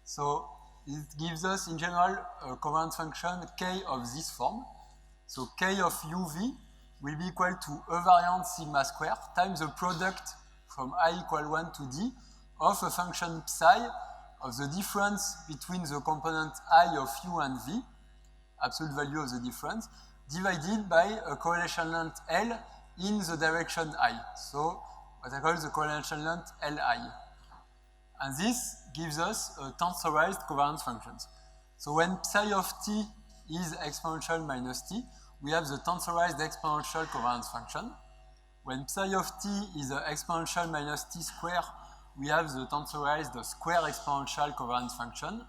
So it gives us, in general, a covariance function K of this form. So K of UV will be equal to a variant sigma square times the product from I equal 1 to D of a function psi of the difference between the component I of U and V, absolute value of the difference, divided by a correlation length L in the direction I. So what I call the correlation length Li. And this gives us a tensorized covariance functions. So when psi of t is exponential minus t, we have the tensorized exponential covariance function. When psi of t is exponential minus t square, we have the tensorized square exponential covariance function.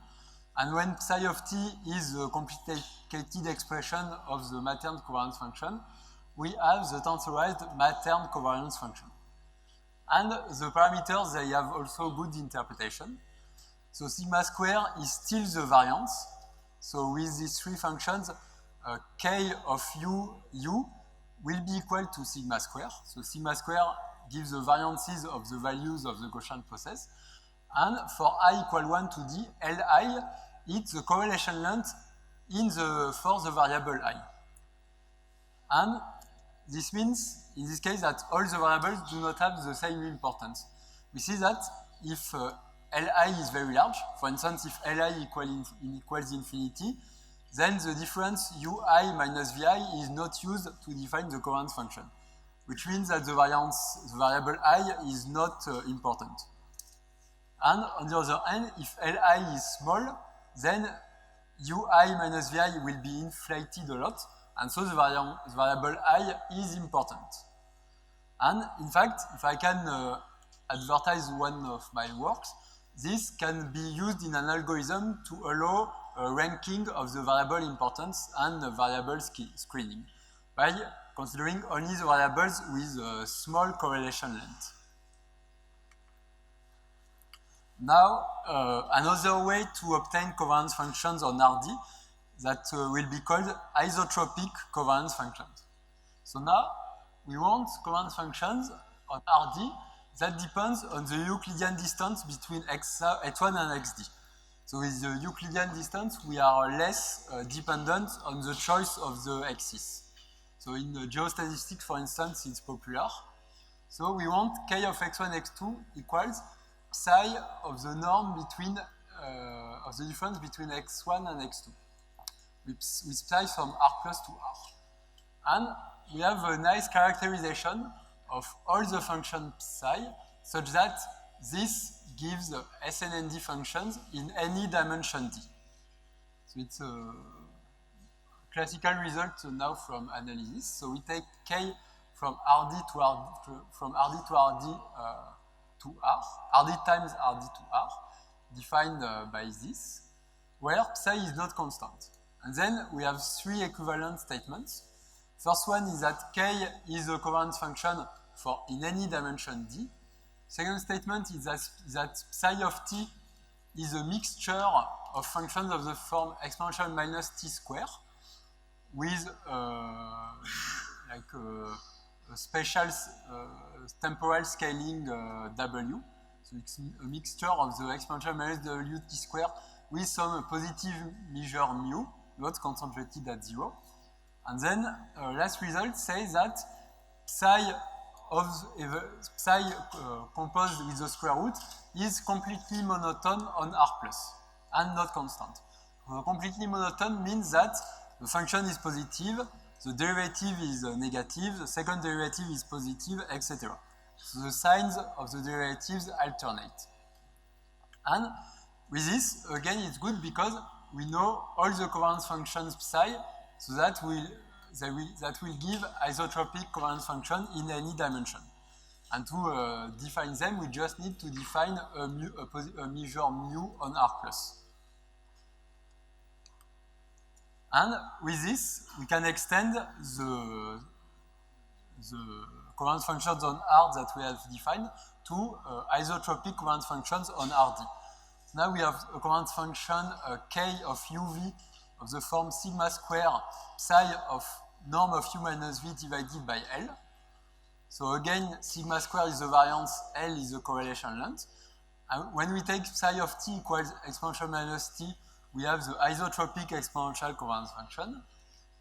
And when psi of t is the complicated expression of the Matern covariance function, we have the tensorized Matern covariance function. And the parameters, they have also good interpretation. So sigma square is still the variance. So with these three functions, k of u will be equal to sigma square. So sigma square gives the variances of the values of the Gaussian process. And for I equal 1 to d, Li is the correlation length for the variable I. And this means, in this case, that all the variables do not have the same importance. We see that if Li is very large, for instance, if Li equals infinity, then the difference ui minus vi is not used to define the covariance function, which means that the variable I is not important. And on the other hand, if Li is small, then ui minus vi will be inflated a lot, and so the variable I is important. And in fact, if I can advertise one of my works, this can be used in an algorithm to allow a ranking of the variable importance and the variable screening by considering only the variables with a small correlation length. Now, another way to obtain covariance functions on RD that will be called isotropic covariance functions. So now, we want covariance functions on RD that depends on the Euclidean distance between x1 and xd. So with the Euclidean distance, we are less dependent on the choice of the axis. So in geostatistics, for instance, it's popular. So we want k of x1, x2 equals psi of the norm between, of the difference between x1 and x2, with psi from r plus to r. And we have a nice characterization of all the function psi such that this gives the SNND functions in any dimension D. So it's a classical result now from analysis. So we take K from RD to RD, from RD to RD to R, RD times RD to R, defined by this, where psi is not constant. And then we have three equivalent statements. First one is that K is a covariance function for in any dimension D. Second statement is that psi of t is a mixture of functions of the form exponential minus t square with like a special temporal scaling w. So it's a mixture of the exponential minus w t square with some positive measure mu, not concentrated at 0. And then last result says that psi of psi composed with the square root is completely monotone on R plus and not constant. Completely monotone means that the function is positive, the derivative is negative, the second derivative is positive, etc. So the signs of the derivatives alternate. And with this, again, it's good because we know all the covariance functions psi, so that will give isotropic covariance function in any dimension. And to define them, we just need to define a measure mu on R plus. And with this, we can extend the covariance functions on R that we have defined to isotropic covariance functions on RD. So now we have a covariance function K of uv of the form sigma square psi of norm of u minus v divided by L. So again, sigma square is the variance, L is the correlation length. And when we take psi of t equals exponential minus t, we have the isotropic exponential covariance function.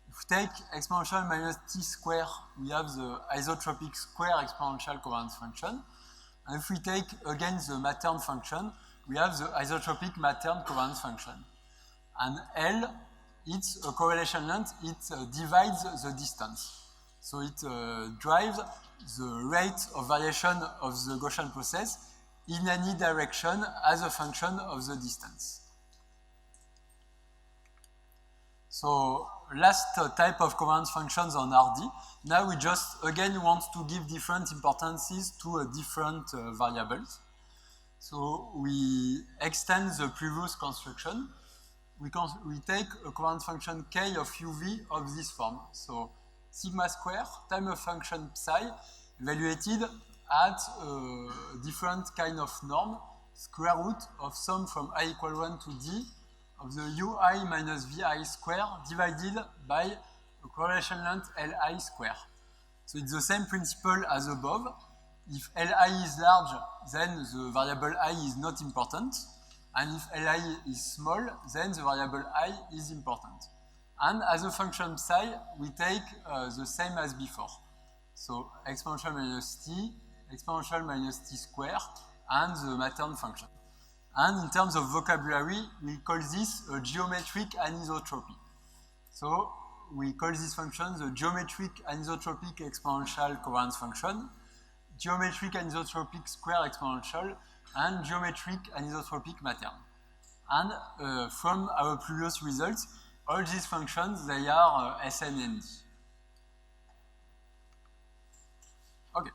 If we take exponential minus t square, we have the isotropic square exponential covariance function. And if we take again the Matern function, we have the isotropic Matern covariance function. And L, it's a correlation length, it divides the distance. So it drives the rate of variation of the Gaussian process in any direction as a function of the distance. So last type of covariance functions on RD. Now we just again want to give different importances to different variables. So we extend the previous construction. We take a covariance function k of uv of this form. So sigma square time a function psi evaluated at a different kind of norm, square root of sum from I equal 1 to d of the ui minus vi square divided by a correlation length li square. So it's the same principle as above. If li is large, then the variable I is not important. And if li is small, then the variable I is important. And as a function psi, we take the same as before. So exponential minus t square, and the Matern function. And in terms of vocabulary, we call this a geometric anisotropy. So we call this function the geometric anisotropic exponential covariance function, geometric anisotropic square exponential, and geometric anisotropic Matern. And from our previous results, all these functions, they are SNND. Okay.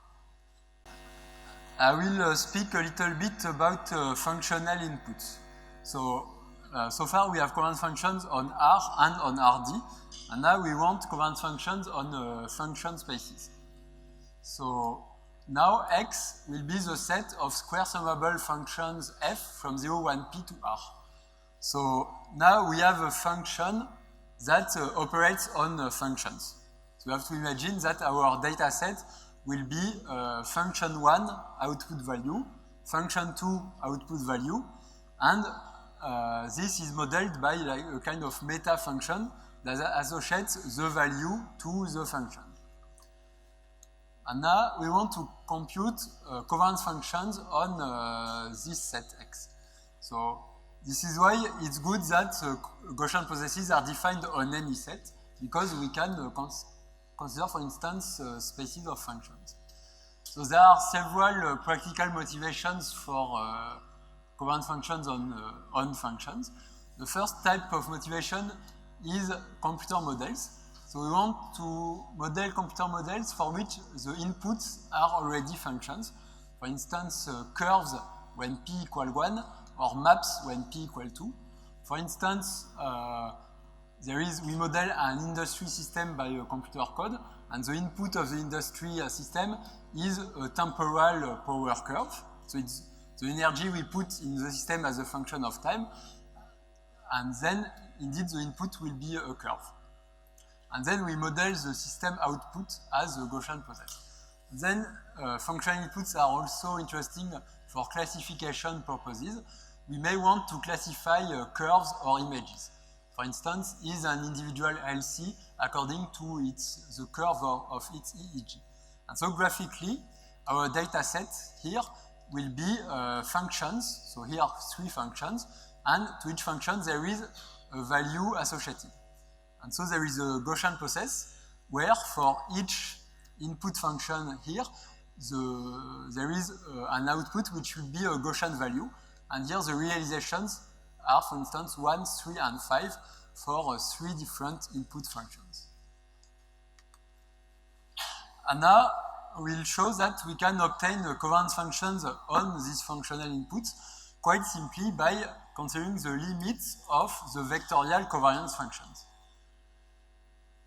I will speak a little bit about functional inputs. So far we have covariance functions on R and on RD, and now we want covariance functions on function spaces. So now X will be the set of square summable functions f from 0, 1p to R. So now we have a function that operates on functions. So we have to imagine that our data set will be function 1 output value, function 2 output value, and this is modeled by like a kind of meta function that associates the value to the function. And now we want to compute covariance functions on this set X. So this is why it's good that Gaussian processes are defined on any set, because we can consider, for instance, spaces of functions. So there are several practical motivations for covariance functions on functions. The first type of motivation is computer models. So we want to model computer models for which the inputs are already functions. For instance, curves when p equal 1 or maps when p equal 2. For instance, we model an industry system by a computer code, and the input of the industry system is a temporal power curve. So it's the energy we put in the system as a function of time, and then indeed the input will be a curve. And then we model the system output as a Gaussian process. Then function inputs are also interesting for classification purposes. We may want to classify curves or images. For instance, is an individual LC according to the curve of its EEG. And so graphically, our data set here will be functions. So here are 3 functions, and to each function there is a value associated. And so there is a Gaussian process where for each input function here, there is an output which will be a Gaussian value. And here the realizations are, for instance, 1, 3, and 5 for 3 different input functions. And now we'll show that we can obtain covariance functions on these functional inputs quite simply by considering the limits of the vectorial covariance functions.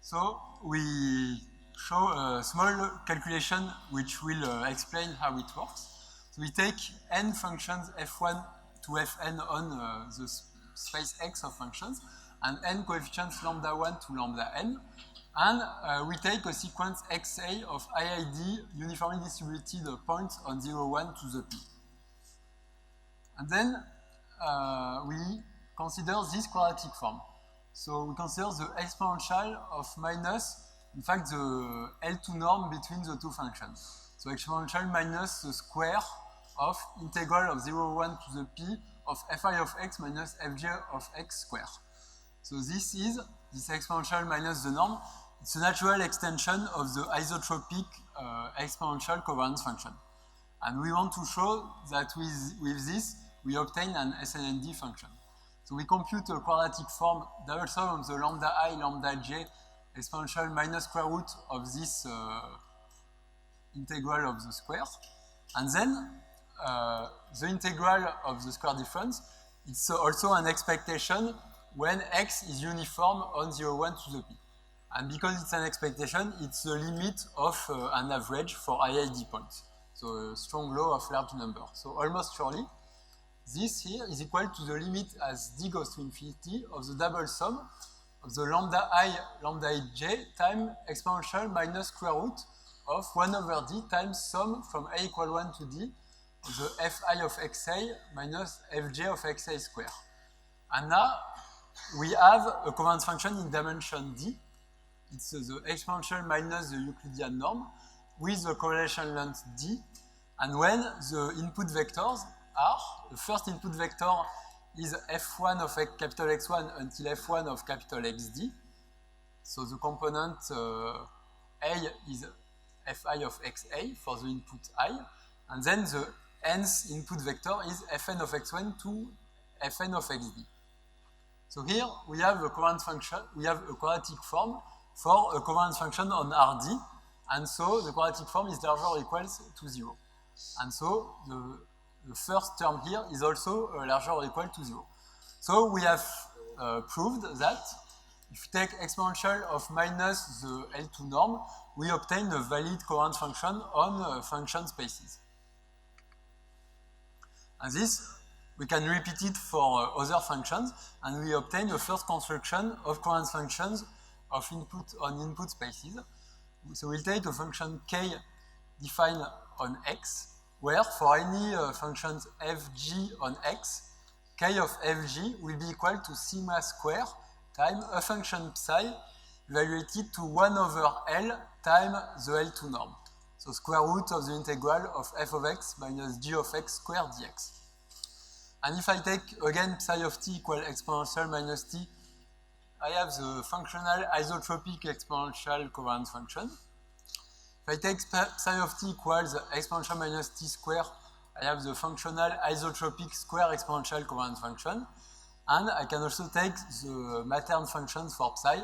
So we show a small calculation which will explain how it works. So we take n functions f1 to fn on the space x of functions, and n coefficients lambda 1 to lambda n, and we take a sequence xa of IID uniformly distributed points on 0, 1 to the p. And then we consider this quadratic form. So we consider the exponential of minus, in fact, the L2 norm between the 2 functions. So exponential minus the square of integral of 0, 1 to the p of fi of x minus fj of x square. So this exponential minus the norm. It's a natural extension of the isotropic exponential covariance function. And we want to show that with this, we obtain an SNND function. So we compute a quadratic form double sum of the lambda I, lambda j exponential minus square root of this integral of the square. And then the integral of the square difference, it's also an expectation when x is uniform on 0, 1 to the p. And because it's an expectation, it's the limit of an average for IID points. So a strong law of large number. So almost surely, this here is equal to the limit as d goes to infinity of the double sum of the lambda I, lambda j times exponential minus square root of 1 over d times sum from a equal 1 to d of the fi of xa minus fj of xa square. And now we have a covariance function in dimension d. It's the exponential minus the Euclidean norm with the correlation length d. And when the input vectors are, the first input vector is f1 of capital X1 until f1 of capital XD. So the component A is fi of xa for the input I. And then the nth input vector is fn of x1 to fn of xd. So here we have a covariance function, we have a quadratic form for a covariance function on Rd, and so the quadratic form is larger or equals to 0. And so the first term here is also larger or equal to 0. So we have proved that if we take exponential of minus the L2 norm, we obtain a valid covariance function on function spaces. And this, we can repeat it for other functions, and we obtain the first construction of covariance functions of input spaces. So we'll take a function k defined on x, where for any functions fg on x, k of fg will be equal to sigma square times a function psi evaluated to 1 over L times the L2 norm. So square root of the integral of f of x minus g of x squared dx. And if I take again psi of t equal exponential minus t, I have the functional isotropic exponential covariance function. If I take psi of t equals exponential minus t square, I have the functional isotropic square exponential covariance function. And I can also take the Matern functions for psi,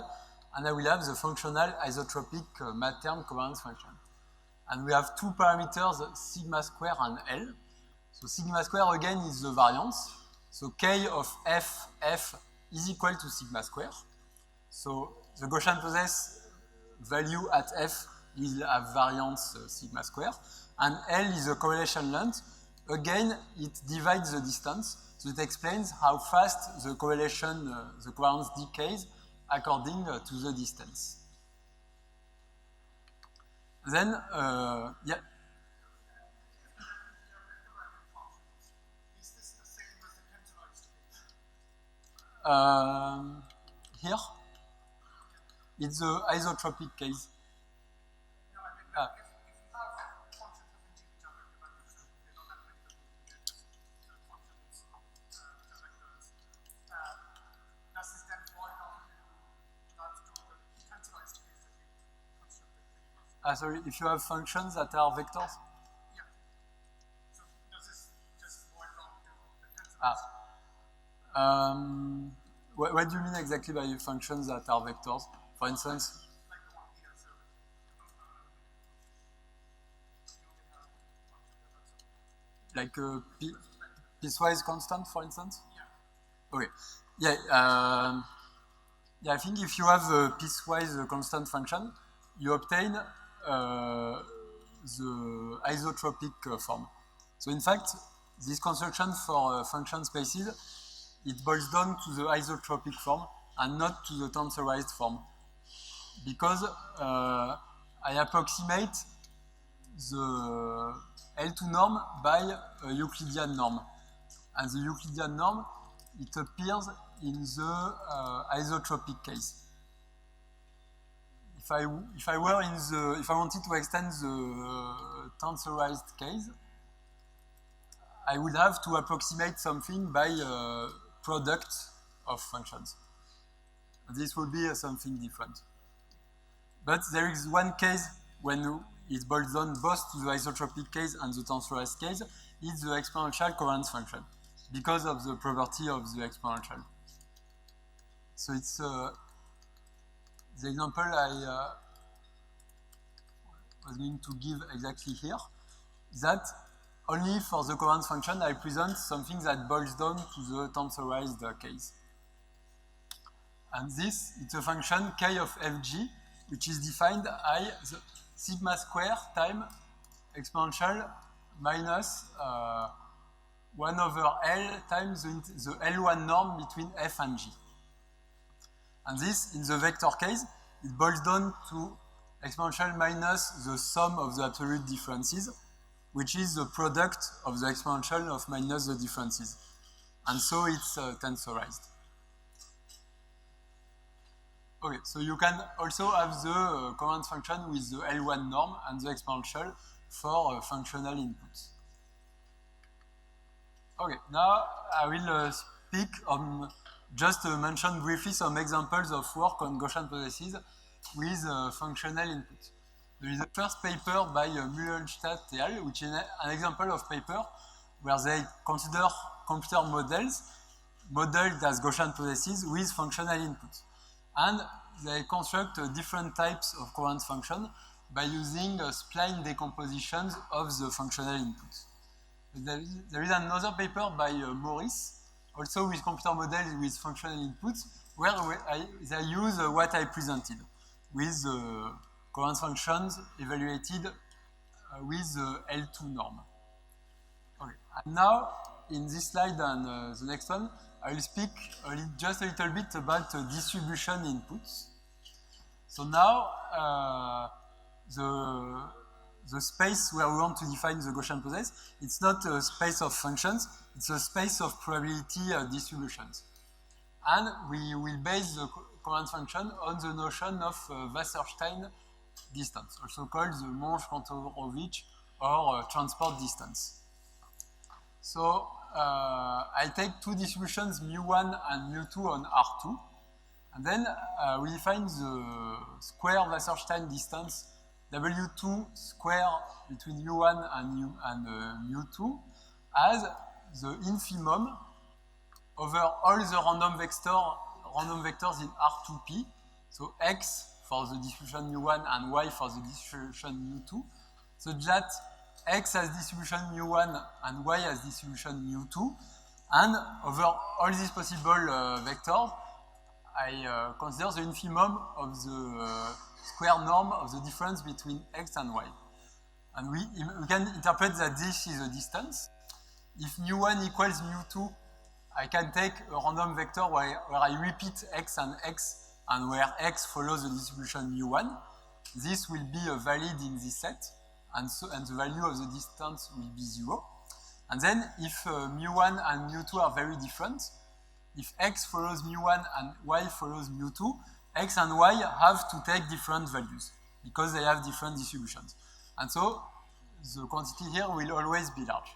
and I will have the functional isotropic Matern covariance function. And we have two parameters, sigma square and L. So sigma square again is the variance. So k of f is equal to sigma square. So the Gaussian process value at f will have variance sigma square. And L is the correlation length. Again, it divides the distance. So it explains how fast the correlation, the covariance decays according to the distance. Then, yeah. Is this the same as the tensorized case? Here, it's the isotropic case. No, I mean, if you have functions that can each other, they're not that many functions, vectors. Does this then boil down to the tensorized case that we constructed? Sorry, if you have functions that are vectors? Yeah. So does this just boil down to the tensorized? What do you mean exactly by functions that are vectors? For instance? Like the one here, so Like piecewise constant, for instance? yeah. Okay. Yeah, yeah, I think if you have a piecewise constant function, you obtain the isotropic form. So in fact, this construction for function spaces, it boils down to the isotropic form and not to the tensorized form. Because I approximate the L2 norm by a Euclidean norm. And the Euclidean norm, it appears in the isotropic case. If I wanted to extend the tensorized case, I would have to approximate something by a product of functions. This would be something different. But there is one case when it boils down both to the isotropic case and the tensorized case, it's the exponential covariance function, because of the property of the exponential. So it's the example I was going to give exactly here, that only for the covariance function I present something that boils down to the tensorized case. And this, it's a function k of fg, which is defined as the sigma square time exponential minus 1 over L times the L1 norm between f and g. And this, in the vector case, it boils down to exponential minus the sum of the absolute differences, which is the product of the exponential of minus the differences. And so it's tensorized. Okay, so you can also have the covariance function with the L1 norm and the exponential for functional inputs. Okay, now I will speak on, just mention briefly some examples of work on Gaussian processes with functional input. There is a first paper by Mullenstadt et al., which is an example of paper where they consider computer models modeled as Gaussian processes with functional inputs. And they construct different types of covariance function by using spline decompositions of the functional inputs. There is another paper by Morris, also with computer models with functional inputs, where they use what I presented, with covariance functions evaluated with the L2 norm. Okay. And now, in this slide and the next one, I will speak just a little bit about distribution inputs. So now, the space where we want to define the Gaussian process, it's not a space of functions, it's a space of probability distributions. And we will base the covariance function on the notion of Wasserstein distance, also called the Monge-Kantorovich or transport distance. So I take two distributions, mu1 and mu2 on R2, and then we define the square Wasserstein distance W2 square between U1 and U2 as the infimum over all the random vectors in R2P. So X for the distribution U1 and Y for the distribution U2, such that X has distribution U1 and Y has distribution U2, and over all these possible vectors, I consider the infimum of the square norm of the difference between X and Y. And we can interpret that this is a distance. If mu1 equals mu2, I can take a random vector where I repeat X, and where X follows the distribution mu1. This will be valid in this set, and the value of the distance will be 0. And then if mu1 and mu2 are very different, if X follows mu1 and Y follows mu2, X and Y have to take different values because they have different distributions. And so the quantity here will always be large.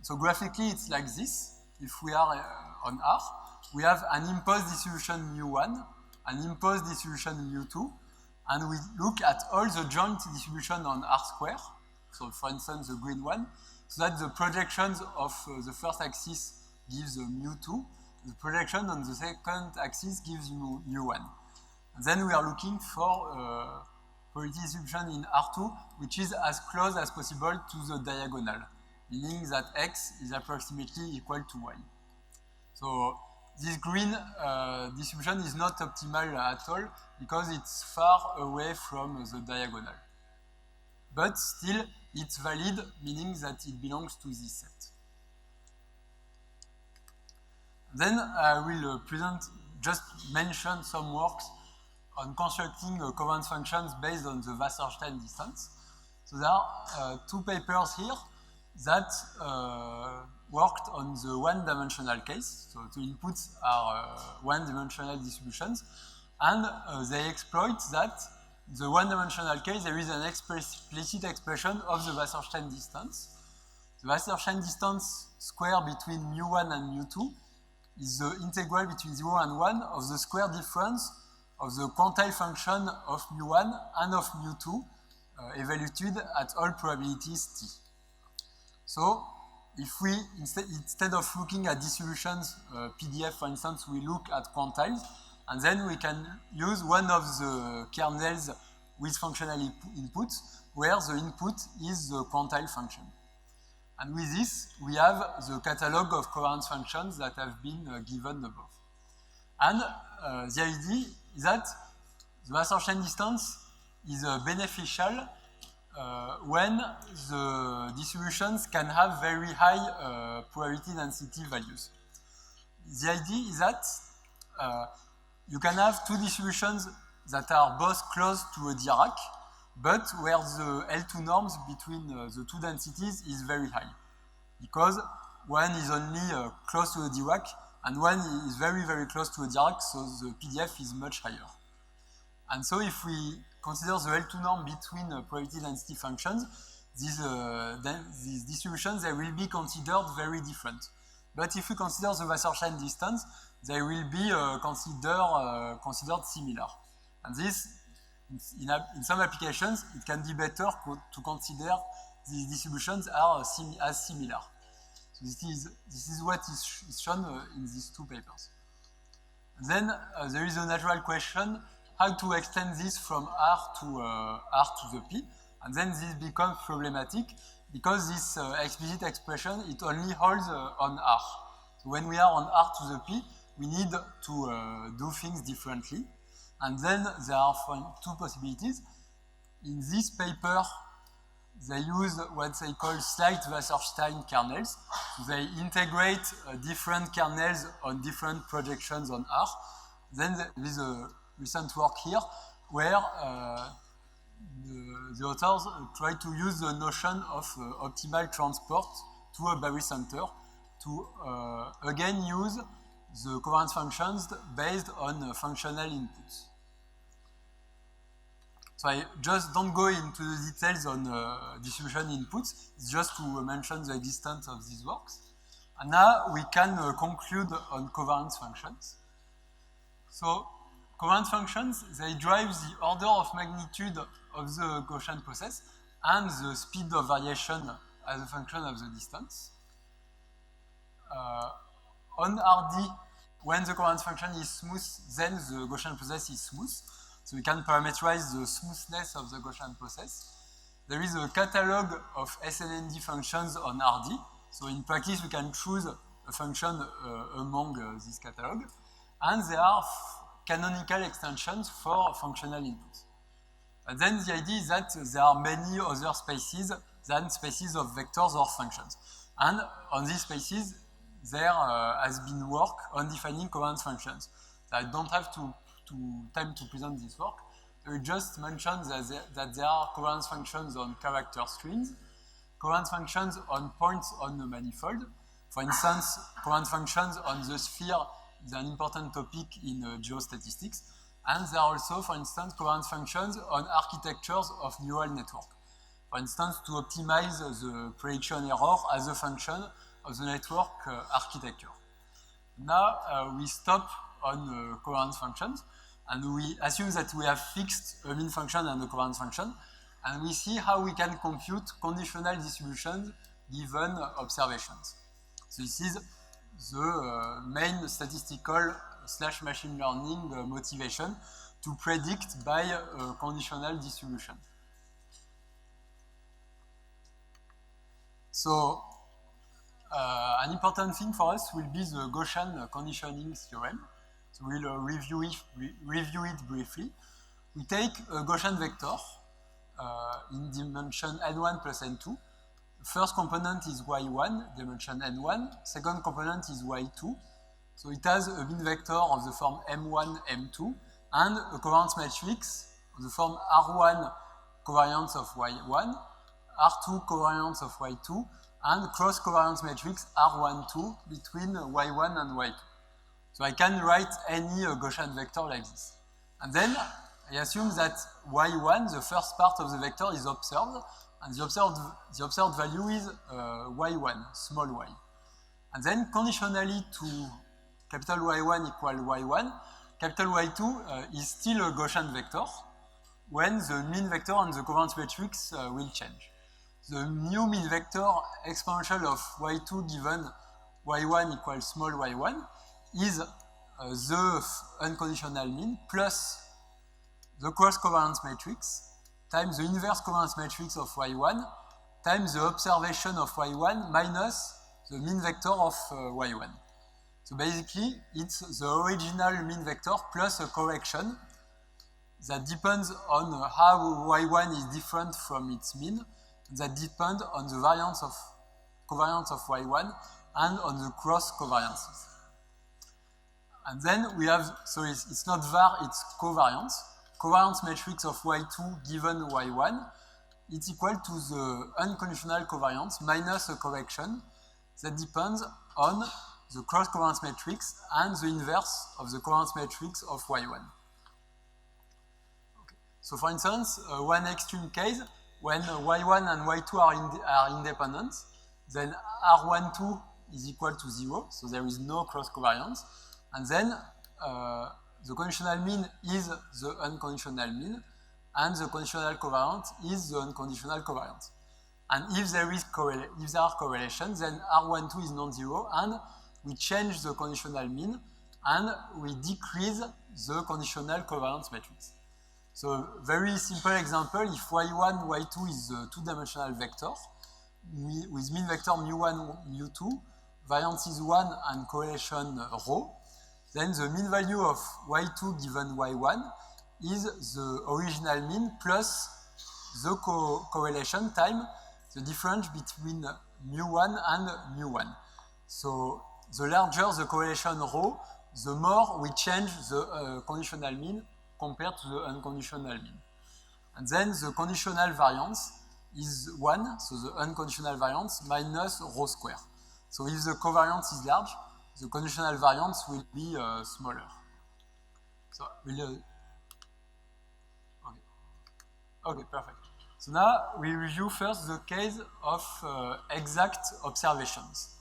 So graphically it's like this. If we are on R, we have an imposed distribution mu1, an imposed distribution mu2, and we look at all the joint distribution on R square, so for instance the green one, so that the projections of the first axis gives mu2, the projection on the second axis gives mu1. And then we are looking for probability distribution in R2, which is as close as possible to the diagonal, meaning that X is approximately equal to Y. So this green distribution is not optimal at all because it's far away from the diagonal. But still, it's valid, meaning that it belongs to this set. Then I will just mention some works on constructing covariance functions based on the Wasserstein distance. So there are two papers here that worked on the one-dimensional case. So the inputs are one-dimensional distributions, and they exploit that the one-dimensional case, there is an explicit expression of the Wasserstein distance. The Wasserstein distance square between mu1 and mu2 is the integral between 0 and 1 of the square difference of the quantile function of mu1 and of mu2 evaluated at all probabilities t. So if we, instead of looking at distributions, PDF for instance, we look at quantiles, and then we can use one of the kernels with functional inputs, where the input is the quantile function. And with this, we have the catalog of covariance functions that have been given above. And the idea is that the Wasserstein distance is beneficial when the distributions can have very high probability density values. The idea is that you can have two distributions that are both close to a Dirac, but where the L2 norms between the two densities is very high, because one is only close to a Dirac, and one is very, very close to a Dirac, so the PDF is much higher. And so if we consider the L2 norm between probability density functions, these distributions, they will be considered very different. But if we consider the Wasserstein distance, they will be considered similar. And this, in some applications, it can be better to consider these distributions as similar. So this is what is shown in these two papers. Then there is a natural question, how to extend this from R to the P, and then this becomes problematic because this explicit expression, it only holds on R. So when we are on R to the P, we need to do things differently. And then there are two possibilities. In this paper, they use what they call slight Wasserstein kernels. So they integrate different kernels on different projections on R. Then there is a recent work here where the authors try to use the notion of optimal transport to a barycenter to again use the covariance functions based on functional inputs. So I just don't go into the details on distribution inputs, it's just to mention the existence of these works. And now we can conclude on covariance functions. So covariant functions, they drive the order of magnitude of the Gaussian process and the speed of variation as a function of the distance. On RD, when the covariance function is smooth, then the Gaussian process is smooth. So we can parameterize the smoothness of the Gaussian process. There is a catalog of SNND functions on RD. So in practice, we can choose a function among this catalog. And there are canonical extensions for functional inputs. And then the idea is that there are many other spaces than spaces of vectors or functions. And on these spaces, there has been work on defining covariance functions. I don't have time to present this work. I will just mention that there are covariance functions on character strings, covariance functions on points on the manifold. For instance, covariance functions on the sphere is an important topic in geostatistics. And there are also, for instance, covariance functions on architectures of neural network. For instance, to optimize the prediction error as a function of the network architecture. Now we stop on covariance functions, and we assume that we have fixed a mean function and a covariance function, and we see how we can compute conditional distributions given observations. So this is the main statistical / machine learning motivation to predict by a conditional distribution. So an important thing for us will be the Gaussian conditioning theorem. So we'll review it briefly. We take a Gaussian vector in dimension n1 plus n2. First component is y1, dimension n1. Second component is y2. So it has a mean vector of the form m1, m2, and a covariance matrix of the form r1 covariance of y1, r2 covariance of y2, and cross covariance matrix r12 between y1 and y2. So I can write any Gaussian vector like this. And then I assume that y1, the first part of the vector, is observed, and the observed value is y1, small y. And then conditionally to capital Y1 equal Y1, capital Y2 is still a Gaussian vector when the mean vector and the covariance matrix will change. The new mean vector exponential of Y2 given Y1 equals small y1 is the unconditional mean plus the cross covariance matrix times the inverse covariance matrix of y1 times the observation of y1 minus the mean vector of y1. So basically, it's the original mean vector plus a correction that depends on how y1 is different from its mean, that depends on the covariance of y1 and on the cross covariances. And then we have, so it's not var, it's covariance. Covariance matrix of y2 given y1, it's equal to the unconditional covariance minus a correction that depends on the cross covariance matrix and the inverse of the covariance matrix of y1. Okay. So for instance, one extreme case, when y1 and y2 are independent, then r12 is equal to 0, so there is no cross covariance, and then the conditional mean is the unconditional mean, and the conditional covariance is the unconditional covariance. And if there are correlations, then r12 is non-zero, and we change the conditional mean, and we decrease the conditional covariance matrix. So a very simple example, if y1, y2 is a two-dimensional vector, with mean vector mu1, mu2, variance is 1 and correlation rho, then the mean value of y2 given y1 is the original mean plus the correlation time the difference between mu1 and mu1. So the larger the correlation rho, the more we change the conditional mean compared to the unconditional mean. And then the conditional variance is 1, so the unconditional variance minus rho square. So if the covariance is large, the conditional variance will be smaller. So we'll, okay, perfect. So now we review first the case of exact observations.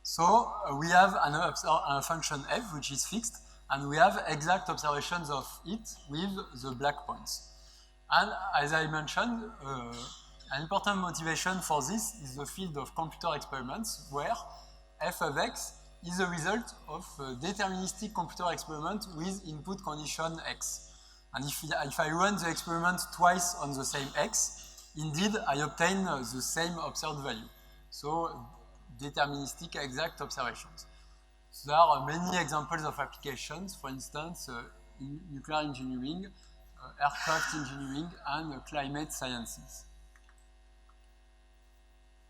So we have a function f which is fixed, and we have exact observations of it with the black points. And as I mentioned, an important motivation for this is the field of computer experiments, where f of x is a result of a deterministic computer experiment with input condition x. And if I run the experiment twice on the same x, indeed I obtain the same observed value. So deterministic exact observations. So there are many examples of applications, for instance, in nuclear engineering, aircraft engineering, and climate sciences.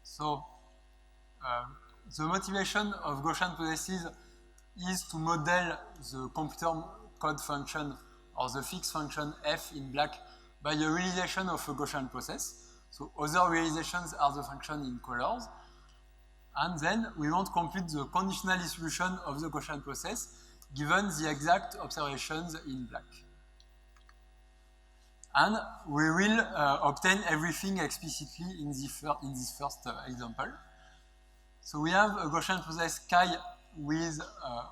So the motivation of Gaussian processes is to model the computer code function or the fixed function f in black by a realization of a Gaussian process. So other realizations are the function in colors. And then we want to compute the conditional distribution of the Gaussian process given the exact observations in black. And we will obtain everything explicitly in this first example. So we have a Gaussian process chi with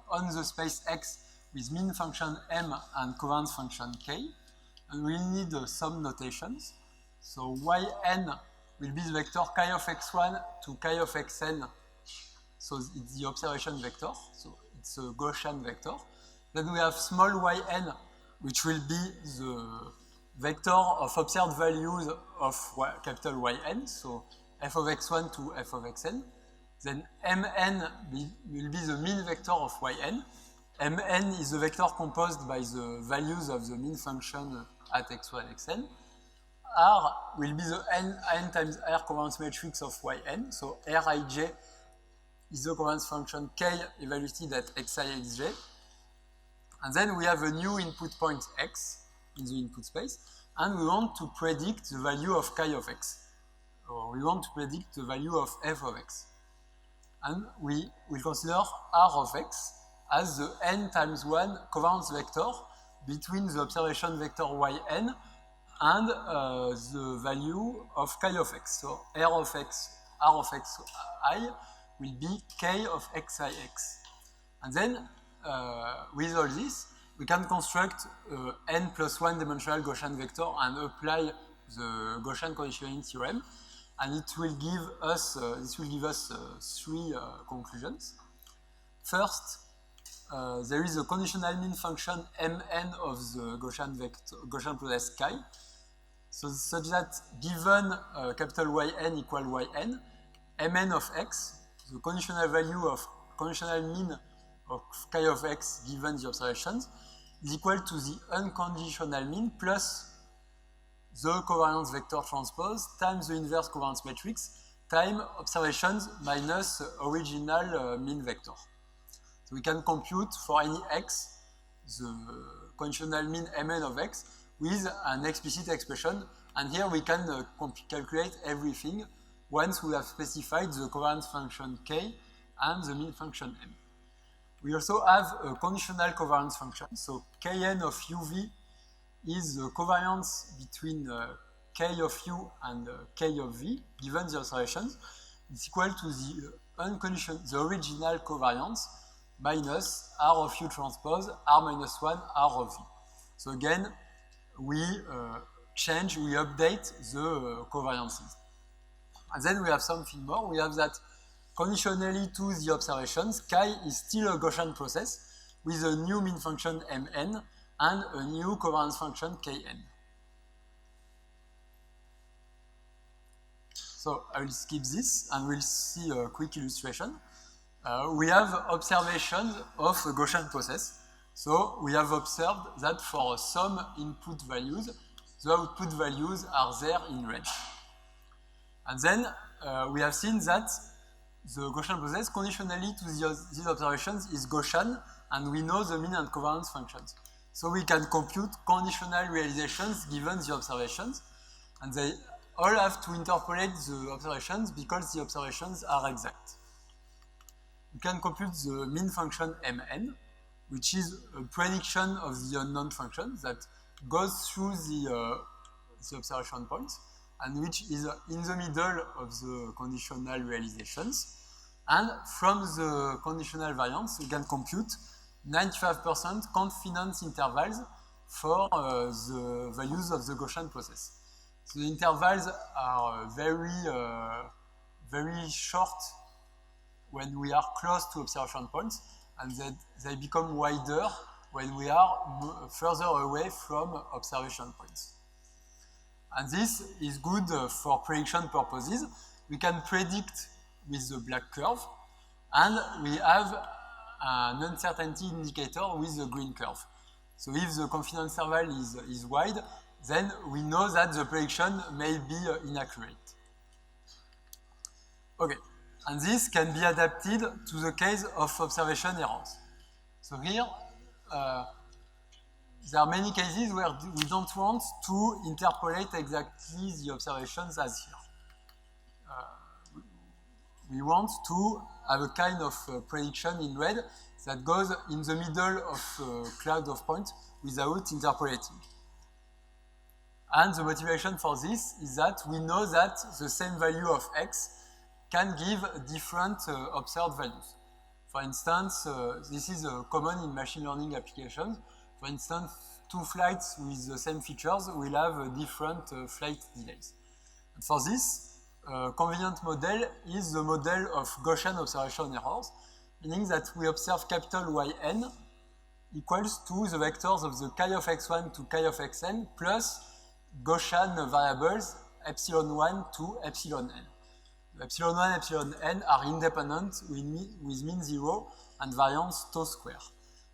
on the space X with mean function M and covariance function K. And we'll need some notations. So Yn will be the vector chi of x1 to chi of xn. So it's the observation vector. So it's a Gaussian vector. Then we have small yn, which will be the vector of observed values of capital Yn. So f of x1 to f of xn. Then mn will be the mean vector of yn. Mn is the vector composed by the values of the mean function at x1, xn. R will be the n times r covariance matrix of yn. So Rij is the covariance function k evaluated at xi, xj. And then we have a new input point x in the input space. And we want to predict the value of chi of x. Or we want to predict the value of f of x. And we will consider r of x as the n times 1 covariance vector between the observation vector yn and the value of chi of x. So r of x I will be k of xix. And then with all this, we can construct n plus 1 dimensional Gaussian vector and apply the Gaussian conditioning theorem. And it will give us, three conclusions. First, there is a conditional mean function mn of the Gaussian process chi. So such that given capital Yn equal Yn, mn of x, the conditional value of conditional mean of chi of x given the observations, is equal to the unconditional mean plus the covariance vector transpose times the inverse covariance matrix times observations minus original mean vector. So we can compute for any x the conditional mean mn of x with an explicit expression, and here we can calculate everything once we have specified the covariance function k and the mean function m. We also have a conditional covariance function, so kn of uv is the covariance between k of u and k of v given the observations. It's equal to the original covariance minus r of u transpose r minus 1 r of v. So again, we update the covariances. And then we have something more. We have that conditionally to the observations, chi is still a Gaussian process with a new mean function mn and a new covariance function kn. So I will skip this and we'll see a quick illustration. We have observations of a Gaussian process. So we have observed that for some input values, the output values are there in range. And then we have seen that the Gaussian process conditionally to these observations is Gaussian, and we know the mean and covariance functions. So we can compute conditional realizations given the observations, and they all have to interpolate the observations because the observations are exact. We can compute the mean function mn, which is a prediction of the unknown function that goes through the observation points, and which is in the middle of the conditional realizations. And from the conditional variance, we can compute 95% confidence intervals for the values of the Gaussian process. So the intervals are very short when we are close to observation points, and they become wider when we are further away from observation points. And this is good for prediction purposes. We can predict with the black curve, and we have an uncertainty indicator with the green curve. So if the confidence interval is wide, then we know that the prediction may be inaccurate. Okay, and this can be adapted to the case of observation errors. So here, there are many cases where we don't want to interpolate exactly the observations as here. We want to have a kind of prediction in red that goes in the middle of a cloud of points without interpolating. And the motivation for this is that we know that the same value of x can give different observed values. For instance, this is common in machine learning applications. For instance, two flights with the same features will have different flight delays. And for this, convenient model is the model of Gaussian observation errors, meaning that we observe capital Yn equals to the vectors of the chi of x1 to chi of xn plus Gaussian variables epsilon1 to epsilon n. Epsilon 1, epsilon n are independent with mean 0 and variance tau square.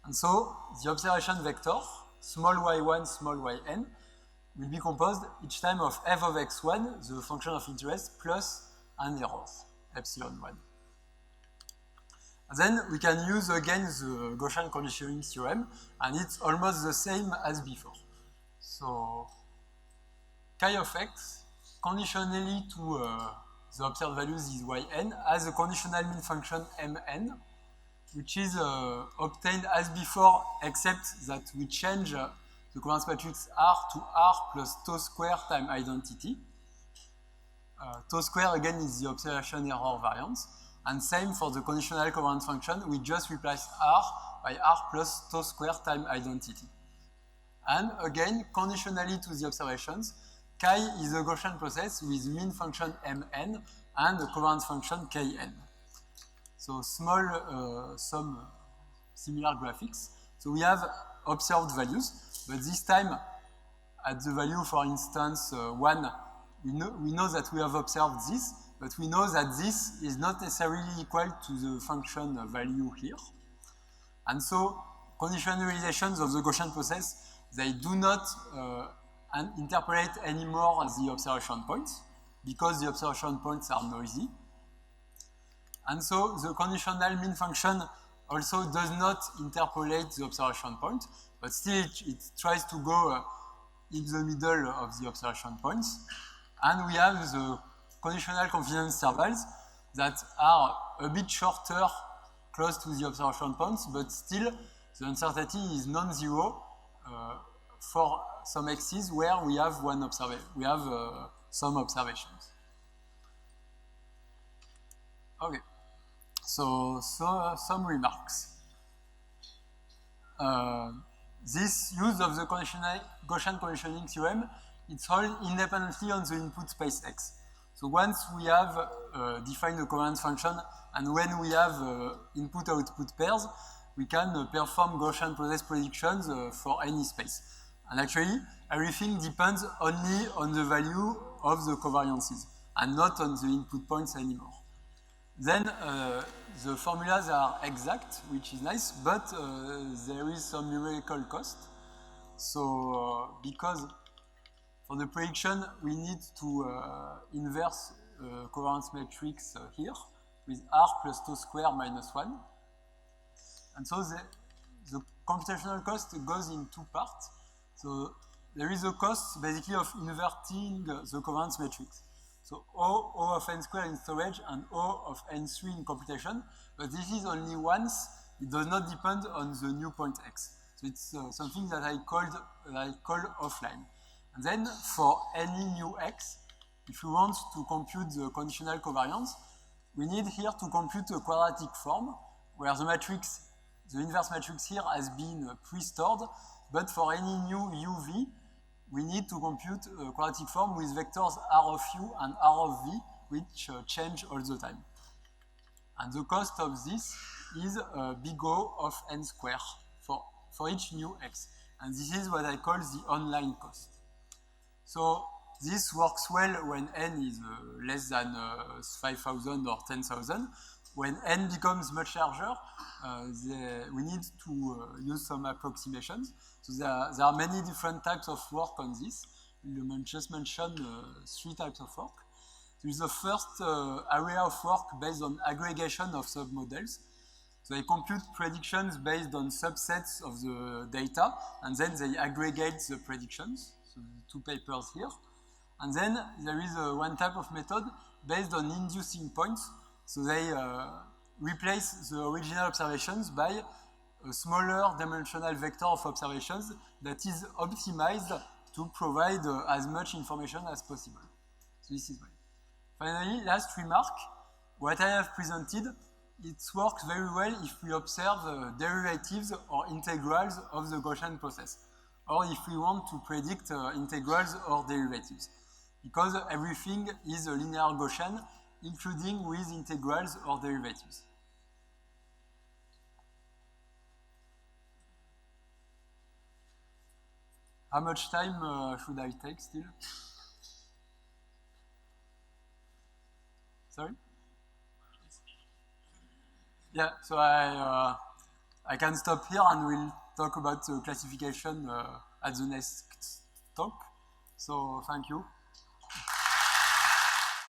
And so the observation vector, small y1, small yn, will be composed each time of f of x1, the function of interest, plus an error, epsilon 1. And then we can use again the Gaussian conditioning theorem, and it's almost the same as before. So chi of x, conditionally to the observed values is yn, has a conditional mean function mn, which is obtained as before, except that we change the covariance matrix R to R plus tau square time identity. Tau square again is the observation error variance, and same for the conditional covariance function, we just replace R by R plus tau square time identity. And again, conditionally to the observations, chi is a Gaussian process with mean function mn and a covariance function kn. So some similar graphics. So we have observed values, but this time at the value, for instance, 1, we know that we have observed this, but we know that this is not necessarily equal to the function value here. And so conditionalizations of the Gaussian process, they do not interpolate anymore the observation points, because the observation points are noisy. And so the conditional mean function also does not interpolate the observation point, but still it tries to go in the middle of the observation points. And we have the conditional confidence intervals that are a bit shorter close to the observation points, but still the uncertainty is non-zero for some x's where we have some observations. Okay, so some remarks. This use of the Gaussian conditioning theorem, it's all independently on the input space X. So once we have defined the covariance function, and when we have input-output pairs, we can perform Gaussian process predictions for any space. And actually, everything depends only on the value of the covariances, and not on the input points anymore. Then the formulas are exact, which is nice, but there is some numerical cost. So because for the prediction, we need to inverse covariance matrix here with R plus tau square minus 1. And so the computational cost goes in two parts. So there is a cost basically of inverting the covariance matrix. So O of n squared in storage and O of n3 in computation, but this is only once. It does not depend on the new point x. So it's something that I call offline. And then for any new x, if we want to compute the conditional covariance, we need here to compute a quadratic form where the matrix the inverse matrix here has been pre-stored, but for any new UV, we need to compute a quadratic form with vectors R of U and R of V, which change all the time. And the cost of this is big O of n squared for each new x. And this is what I call the online cost. So this works well when n is less than 5,000 or 10,000. When n becomes much larger, we need to use some approximations. So there are many different types of work on this. You just mentioned 3 types of work. There is the first area of work based on aggregation of submodels. So they compute predictions based on subsets of the data, and then they aggregate the predictions. So the 2 papers here. And then there is one type of method based on inducing points. So they replace the original observations by a smaller dimensional vector of observations that is optimized to provide as much information as possible. So this is why. Finally, last remark, what I have presented, it works very well if we observe derivatives or integrals of the Gaussian process, or if we want to predict integrals or derivatives, because everything is a linear Gaussian, including with integrals or derivatives. How much time should I take still? Sorry? Yeah, so I can stop here and we'll talk about the classification at the next talk. So thank you.